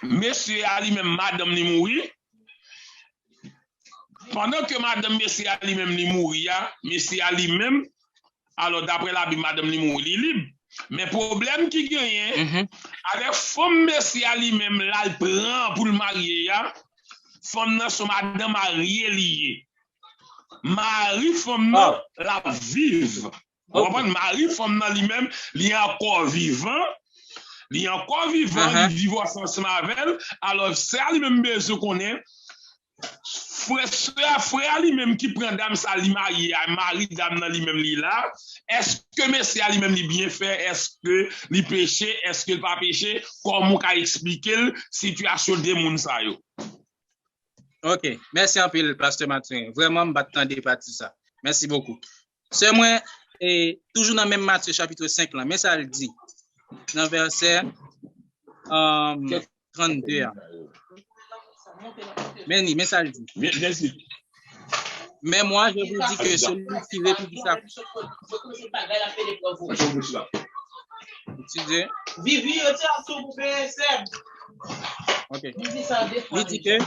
Monsieur a lui-même madame li mouri. Pendant que madame monsieur a lui-même li mouri, monsieur a lui-même alors d'après la Bible madame li mouri li libre. Mais problème qui gagne avec femme monsieur a lui-même là il prend pour le marier femme nan son madame mariée lié. Mari femme nan la vive. Vous comprenez mari femme nan lui-même li encore vivant. Il est encore vivant, il divorce ensemble avec elle. Alors, c'est lui-même besoin qu'on est. Frère lui-même qui prend dame ça, li marié, mari dame nan lui-même li là. Est-ce que monsieur lui-même li bien fait? Est-ce que li péché? Est-ce qu'il pas péché? Comment on peut expliquer la situation de moun sa yo? Ok, merci un peu, Pasteur Mathurin. Vraiment, je m'attendais pas à ça. Merci beaucoup. C'est moi, toujours dans le même Matthieu chapitre 5, là, mais ça le dit. Dans le verset 32. Mais ça le dit. Mais moi, je vous dis que celui qui répudie sa il dit que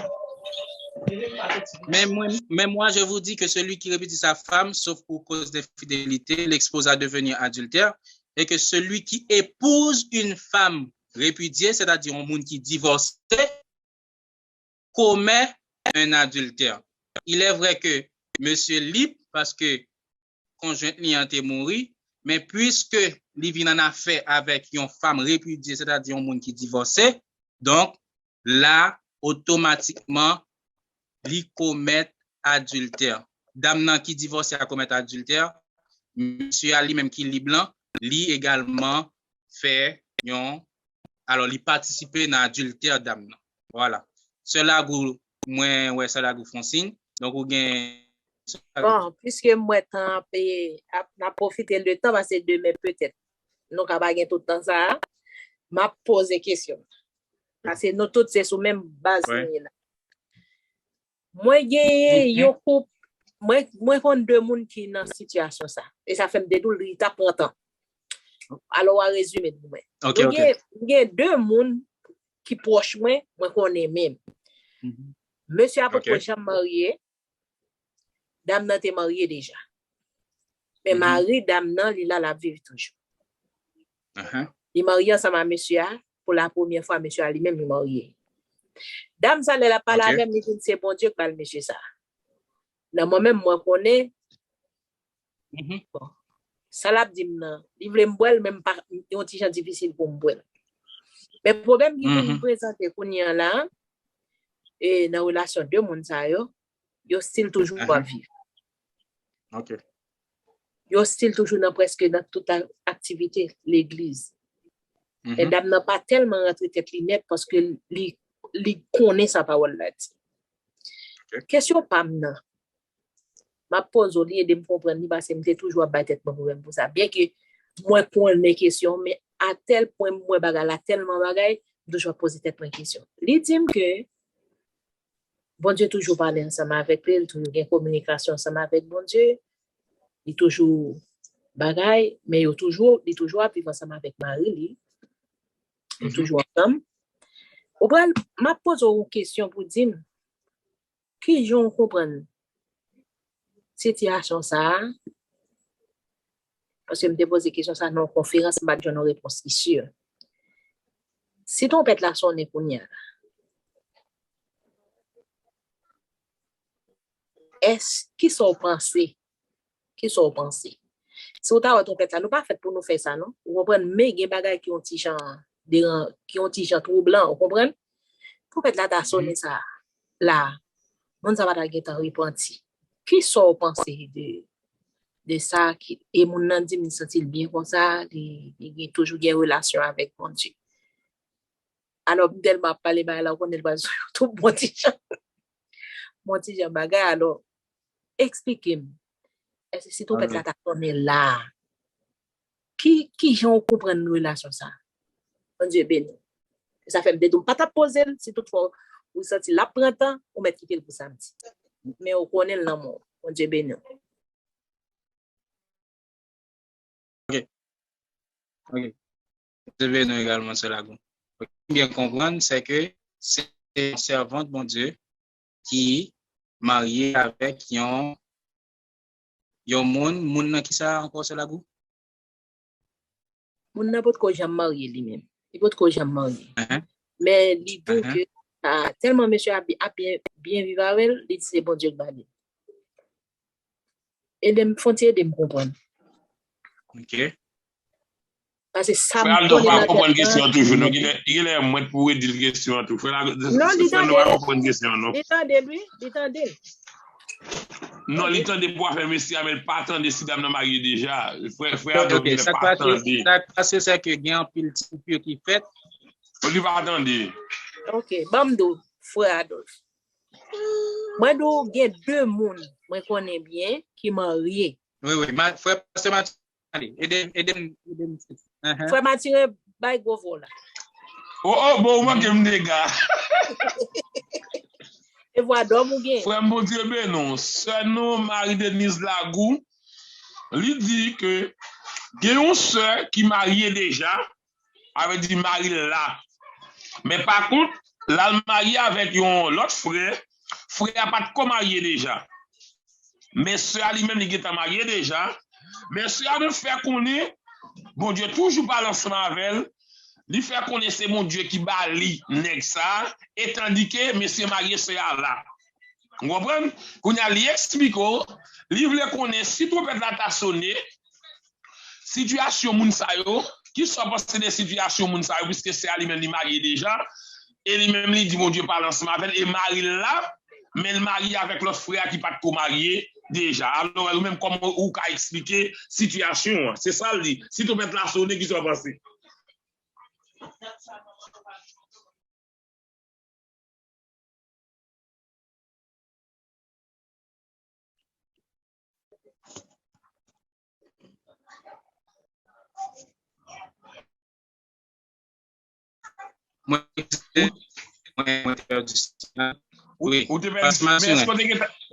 mais moi, je vous dis que celui qui répudie sa femme, sauf pour cause d'infidélité, l'expose à devenir adultère, et que celui qui épouse une femme répudiée, c'est-à-dire un monde qui divorce, commet un adultère. Il est vrai que monsieur libre parce que conjoint client est mort, mais puisque il vient en affaire avec une femme répudiée, c'est-à-dire un monde qui divorce, donc là, automatiquement, il commet adultère. Dame qui divorce à commettre adultère, monsieur Ali même qui est blanc, lui également fait alors il participe dans l'adultère dame. Voilà. Cela goût moi ouais cela goût font signe. Donc ou gain bon, puisque moi temps n'a profité le temps parce que demain peut-être nous ka pas gain tout le temps ça, m'a poser question. Parce que nous tous c'est sur même base là. Moi gain yo couple moi connais deux moun qui dans situation ça et ça fait me dédoule il t'a prend temps. Alors, à résumer, il y a deux moun qui proche moi connais même. Monsieur a pas marié, dame nan te marié déjà. Mais mari dame nan il a la vivre toujours. Il marié ensemble avec monsieur pour la première fois monsieur a lui-même marié. Dame ça elle a pas la même il dit c'est bon Dieu qui parle monsieur ça. Dans moi-même moi connais. Bon. Ça l'a dit non, il voulait me boire même pas un petit gens difficile pour me boire. Mais le problème qui me présente qu'on là et dans relation deux monde ça yo style toujours pas vivre. OK. Yo style toujours dans presque dans toute activité l'église. Et dame n'a pas tellement rentré tête linette parce que li connaît sa parole là. Question pas maintenant. Ma pose au lieu de me comprendre parce que m'était toujours à tête pour ça bien que moi prendre mes questions mais à tel point moi bagala tellement bagay toujours poser tête mes questions il dit que bon Dieu toujours parler ensemble avec lui toujours une communication ensemble avec bon Dieu il toujours bagay mais il toujours vivre ensemble avec Marie il toujours ensemble au bras m'a pose une question pour dire qui j'en comprendre situation ça parce que me dépose question ça dans conférence m'a donné une réponse sûre si ton pète la sonne pour nia est-ce qui sont pensés si on t'a ton pète là nous pas fait pour nous faire ça non vous comprenez mais des bagages qui ont petit genre troublant vous comprenez ton pète là ta sonné ça là on ça va ta guetter repenti qui sont pensés de ça qui et mon nan dit me sentir bien comme ça il toujours une relation avec mon Dieu alors dès m'a parlé ba là on est pas tout mon petit bagay alors expliquez-moi est-ce que si tout peut là ta connaît là qui j'en comprendre une relation ça mon Dieu béni ça fait me pas ta poser si toutefois vous senti la printemps ou mettre quitter pour samedi mais on connaît l'amour mon Dieu béni. OK. Ok. Je vais nous également cela. Bien comprendre, c'est que c'est une servante, mon Dieu, qui marié avec yon moun qui ça encore cela goût? Moun n'a pas de jamais marié lui-même. Il peut de jamais marié. Mais il dit que tellement monsieur a bien vivre avec elle, il dit c'est bon Dieu qui va aller. Et de me font de me comprendre. OK. Parce que ça me donne pas comprendre question toujours. Donc il est moins pour dire question tout. Non, il pas comprendre question non. Il attendait. Non, il attendait pour faire monsieur mais pas attendre si dame marié déjà. Frère OK, ça passe c'est que il y a un pile qui fait. On va attendre. OK, bamdo frère Adolphe. Moi do gen deux moun, moi connais bien qui marié. Oui, frère pasteur Mathieu. Allez, aidez. Frère Mathieu bay govo là. Oh, bon, moi qui me gars. Et voilà d'homme ou bien. Frère mon Dieu, ben non, c'est nous Marie-Denise Lagou, lui dit que il y a une soeur qui mariée déjà, avait dit Marie là. Mais par contre, là, mariée avec l'autre frère n'a pas de marié déjà. Mais soeur lui-même, il est marié déjà. Mais soeur a fait qu'on est, bon Dieu, toujours pas ensemble avec elle. Il fait connaître c'est mon Dieu qui bali nèg ça et tandis que monsieur marié c'est là. Vous comprenez? Qu'on a li explique, li vle connaître si tout peut la ta sonné situation moun sa yo qui sont passé des situations moun sa yo puisque c'est lui même li marié déjà et lui même li dit mon Dieu parle ensemble avec et mari là mais le mari avec l'autre frère qui pas de marié déjà. Alors même comment ou ka expliquer situation, c'est ça le dit. Si tout peut la sonné qui sont passé. Oui.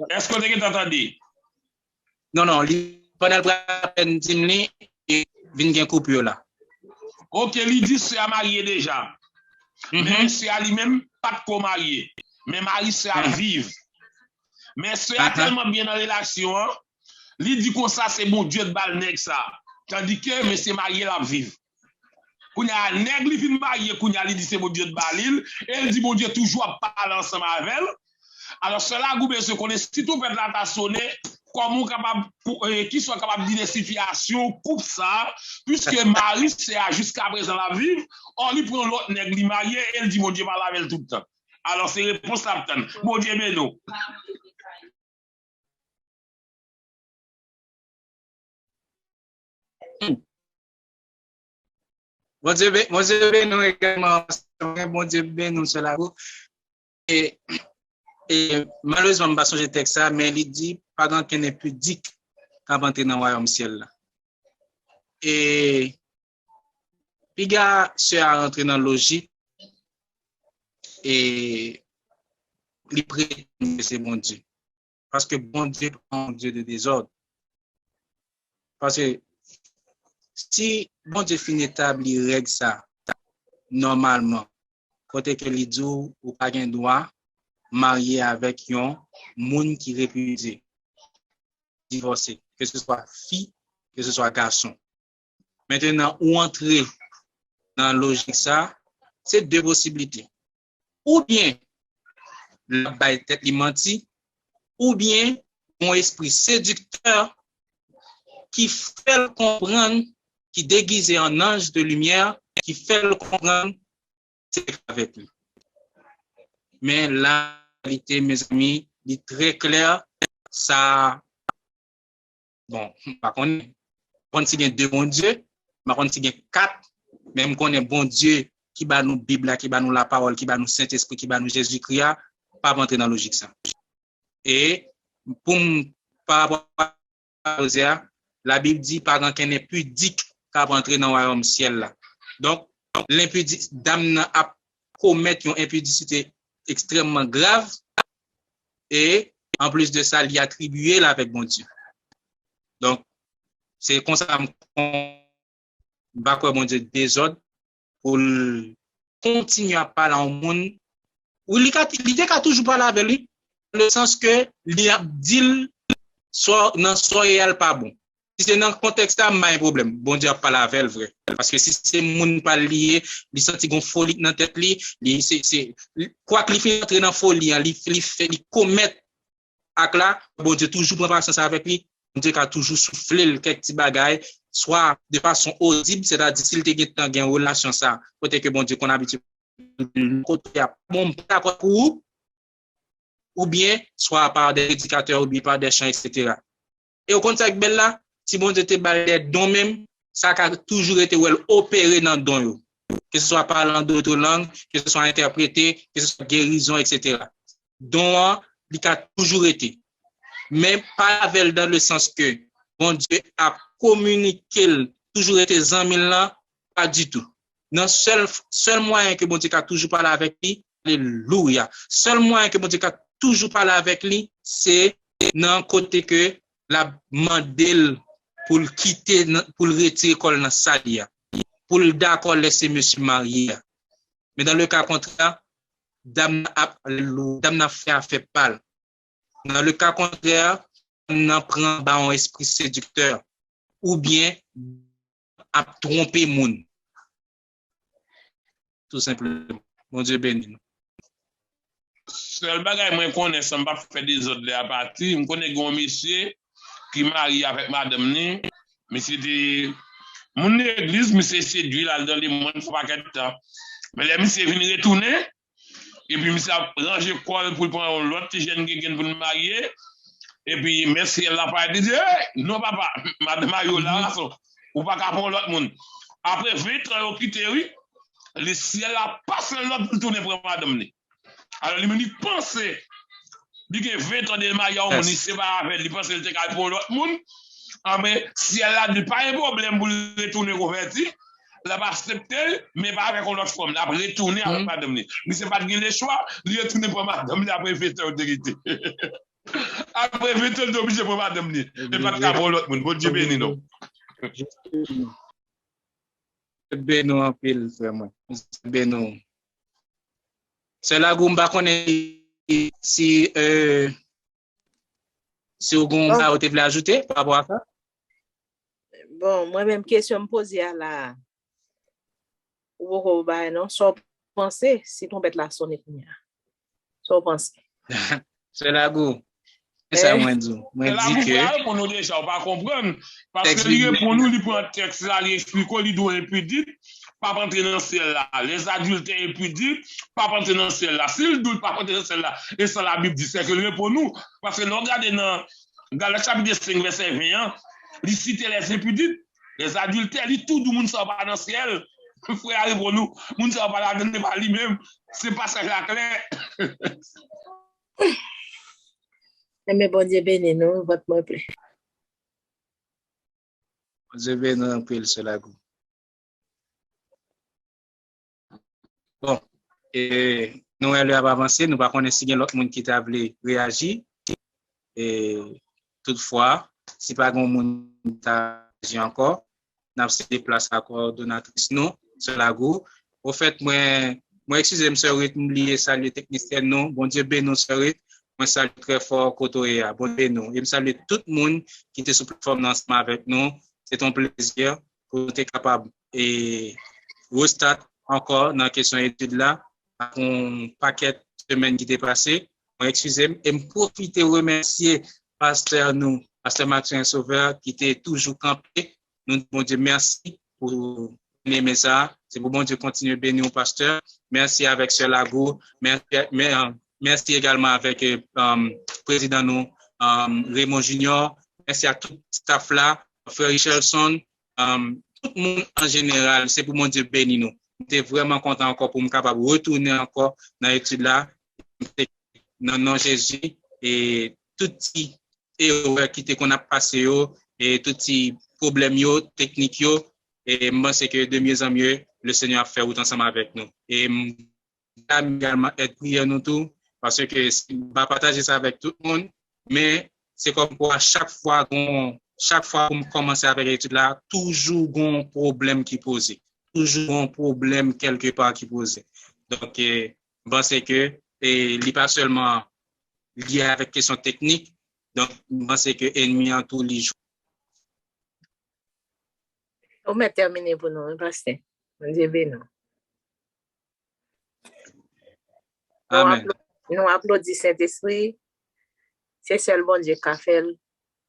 Est-ce que tu entendez? Non, pendant le dîner, il vient coupure là. Ok, il dit c'est à marier déjà. Mais c'est à lui-même pas de marier. Mais mari c'est à vivre. Mais c'est tellement bien dans la relation, il dit comme ça c'est mon Dieu de balnèg ça. Tandis que monsieur marié la vivre. Kounya nèg li fin marié, kounya li dit c'est mon Dieu de balil, et elle dit mon Dieu toujours parler ensemble avec elle. Alors cela goube se connaît si tout peut la sonner comment capable qui soit capable de dire situation coupe ça puisque Marie c'est jusqu'à présent la vivre on lui prend l'autre nèg li marié et elle dit mon Dieu parle avec elle tout le temps. Alors c'est réponse là mon Dieu mais non. Mon Dieu nous également mon Dieu nous cela et malheureusement, je ne sais pas si texte ça, mais il dit, pendant qu'il n'est plus dit qu'à entrer dans le royaume ciel. Et puis, il a rentré dans la logique et il prie que c'est bon Dieu. Parce que bon Dieu est un Dieu de désordre. Parce que si bon Dieu finit d'établir règle ça, normalement, côté que il dit ou pas de droit, marié avec un monde qui répudié, divorcé, que ce soit fille, que ce soit garçon. Maintenant, ou entrer dans la logique ça, c'est deux possibilités. Ou bien la baille tête li menti, ou bien mon esprit séducteur qui fait le comprendre, qui déguise en ange de lumière, qui fait le comprendre, c'est avec lui. Mais la réalité, mes amis, est très claire. Ça, bon, par contre, il y a deux bons dieux, par contre, il y a quatre, même qu'on est bon Dieu qui va nous Bible, qui va nous la parole, qui va nous Saint-Esprit, qui va nous Jésus-Christ, pas rentrer dans la logique ça. Et pour par rapport à la Bible dit, par exemple, qu'elle n'est plus pudique qu'à rentrer dans le royaume ciel là. Donc, l'impudicité, dame a commettre une impudicité extrêmement grave et en plus de ça, il y a attribué là avec bon Dieu. Donc, c'est comme ça pas quoi bon Dieu désordre pour continuer à parler au monde ou il a toujours parlé avec lui dans le sens que il a dit soit non soit réel pas bon. Si c'est dans le contexte là, pas un problème. Bon Dieu a parlé avec elle vrai. Parce que si c'est monde pas lié, il senti gon folie dans tête li, c'est quoi qu'il fait entrer dans folie, il commet acte là, bon Dieu toujours prend patience avec lui. Bon Dieu a toujours soufflé quelques petits bagailles, soit de façon audible, c'est-à-dire s'il te gagne une relation ça, peut-être que bon Dieu qu'on habitude côté à bon d'accord pour ou bien soit par des éducateurs ou bien par des chants, etc. Et au contact belle là, si bon Dieu te balait don même, ça a toujours été opéré dans don yo. Que ce soit parlant d'autres langues, que ce soit interprété, que ce soit guérison, etc. Don, il a toujours été. Mais pas avec dans le sens que bon Dieu a communiqué, toujours été 100 000 ans, pas du tout. Non, seul moyen que bon Dieu a toujours parlé avec lui, alléluia. Seul moyen que bon Dieu a toujours parlé avec lui, c'est dans côté que la mandel pour quitter, pour retirer l'école dans Salia, pour d'accord laisser monsieur marié. Mais dans le cas contraire, dame n'a fait pâle. Dans le cas contraire, on en prend un esprit séducteur ou bien à tromper moun. Tout simplement. Mon Dieu béni. Seul bagay moi connais ça pas faire des autres là parti, me connais un monsieur qui marie avec madame ni, mais c'était mon église monsieur séduit là dans les monde faut pas qu'être temps. Mais les monsieur venu retourner et puis monsieur a rangé quoi pour prendre l'autre jeune qui vient pour me marier et puis merci elle l'a pas dit non papa madame Mario là ou pas qu'à prendre l'autre monde. Après 20 ans au quitté oui, le ciel a passé l'autre pour tourner pour madame ni. Alors, il me dit, pensez, il y a 20 ans de mariage, on ne pas avec lui, pense qu'il était pour l'autre monde. Mais si elle a pas un problème pour retourner converti, elle va accepter, mais pas avec l'autre femme, elle va retourner avec madame. Mais ce n'est pas le choix, il retourner pour madame après 20 ans d'autorité. Après 20 ans d'obligé pour madame, mais pas de pour l'autre monde. Bon Dieu béni, non. Béni en pile, vraiment. Béni. C'est là que je connais si vous avez ajouter par rapport à ça. Bon, moi-même, question me poser à la. Ou non, sans penser si ton bête la sonne et sans penser. C'est là que c'est ça, moi, dit. Moi, dit que. Pour nous déjà, on va comprendre. Parce que pour nous, il prend un texte là, il explique qu'il doit impudique. Pas rentrer dans celle-là. Les adultes impudiques, pas rentrer dans celle-là. S'ils doutent pas rentrer dans celle-là, et ça la Bible dit, c'est que pour nous, parce que nous regardons dans le chapitre 5, verset 20, il cite les impudiques, les adultères, tout le monde ne sort pas dans le ciel. Frère, pour nous, le monde ne sort pas là, n'est pas lui-même. C'est pas ça la clair. Mais bon Dieu béni, nous, votre mot plaît. Bon Dieu béni, un peu, c'est là. Bon, et nous allons avancer, nous ne connaissons pas l'autre monde qui t'a voulu réagir. Et toutefois, si pas grand monde t'a réagi encore, nous avons cédé place à la coordonnatrice, nous, sur la go. Au fait, moi, excusez-moi, sœur, je saluer technicien, non, bon Dieu béni, sœur, moi, salue très fort, Kotoya, bon Dieu béni. Et je salue tout le monde qui était sur la plateforme ensemble avec nous. C'est un plaisir pour être capable et restart encore dans la question étude là, un paquet de semaines qui étaient passées. Excusez-moi, et me profiter remercier pasteur Martin Sauveur qui était toujours campé. Nous bon Dieu merci pour aimer ça. C'est pour bon Dieu continuer de bénir au pasteur. Merci avec Sœur Lago. Merci également avec président nous Raymond Junior. Merci à tout le staff là, Frère Richardson, tout le monde en général. C'est pour mon Dieu bénir nous. J'étais vraiment content encore pour me capable de retourner encore dans l'étude là, dans le nom de Jésus, et tout petit erreur qui qu'on a passé et tout petit problème technique et moi c'est que de mieux en mieux le Seigneur a fait autant ensemble avec nous et également être prière nous tout parce que va partager ça avec tout le monde mais c'est comme pour à chaque fois qu'on chaque fois qu'on commence avec l'étude là, toujours un problème qui pose. Toujours un problème quelque part qui pose. Donc, je pense que, et il n'est pas seulement lié avec question technique, donc, je pense que l'ennemi en tous les jours. On va terminer pour nous, pasteur. Mon Dieu béni. Amen. Nous applaudissons Saint-Esprit. C'est seulement Dieu qui a fait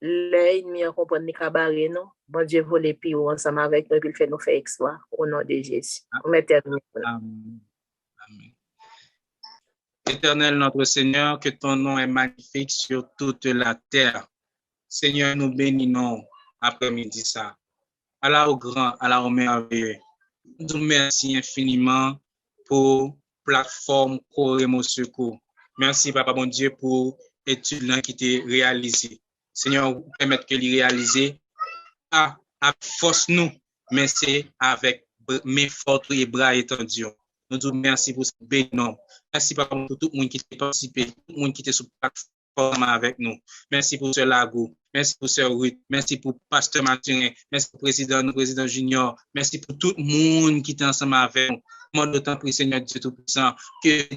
l'ennemi en compagnie de nous. Bon Dieu voulait les pieds ensemble avec nous et puis nous faire exploit au nom de Jésus. On va terminer. Amen. Amen. Éternel notre Seigneur, que ton nom est magnifique sur toute la terre. Seigneur, nous bénissons après-midi ça. Allah au grand, Allah au merveilleux. Nous merci infiniment pour plateforme Coremo Secours. Merci, Papa bon Dieu, pour l'étude qui t'est réalisée. Seigneur, permettre que l'y réaliser à force nous, mais c'est avec mes fortes et bras étendus. Nous te merci pour ce bénin. Merci, Papa, pour tout le monde qui a participé, tout le monde qui était sur la plateforme avec nous. Merci pour ce Lago. Merci pour ce Ruth. Merci pour Pasteur Mathurin. Merci pour le président Junior. Merci pour tout le monde qui est ensemble avec nous. Moi, d'autant plus, Seigneur Dieu Tout-Puissant, que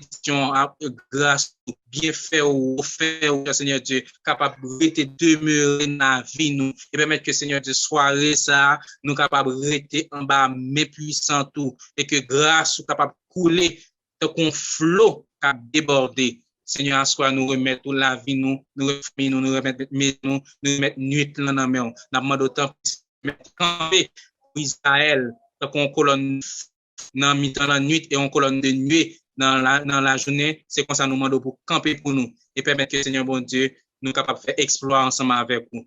grâce, bien fait ou fait, Seigneur Dieu, capable de demeurer dans la vie, nous, et permettre que, Seigneur Dieu, soirée, ça, nous capables de rester en bas, mais puissant tout, et que grâce, nous capable de couler, qu'on flot, cap déborder. Seigneur, à soi, nous remettre la vie, nous remettre nuit dans la main. Nous demandons autant mettre camper pour Israël, qu'on colonne dans la nuit et en colonne de nuit dans la journée. C'est comme ça nous demandons pour camper pour nous et permettre que Seigneur bon Dieu nous capable de faire exploit ensemble avec vous.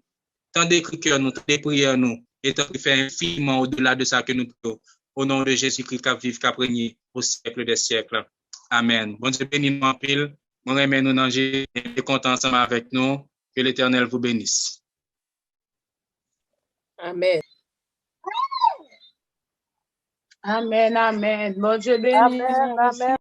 Tant d'écrits que nous, tant de prières nous, et tant de faire infiniment au-delà de ça que nous prions. Au nom de Jésus-Christ qui vive, qui a régné au siècle des siècles. Amen. Bon Dieu bénis nous en pile. Nous remercions nous dans Jésus et content ensemble avec nous. Que l'Éternel vous bénisse. Amen. Amen, amen. Bon Dieu béni. Amen, amen.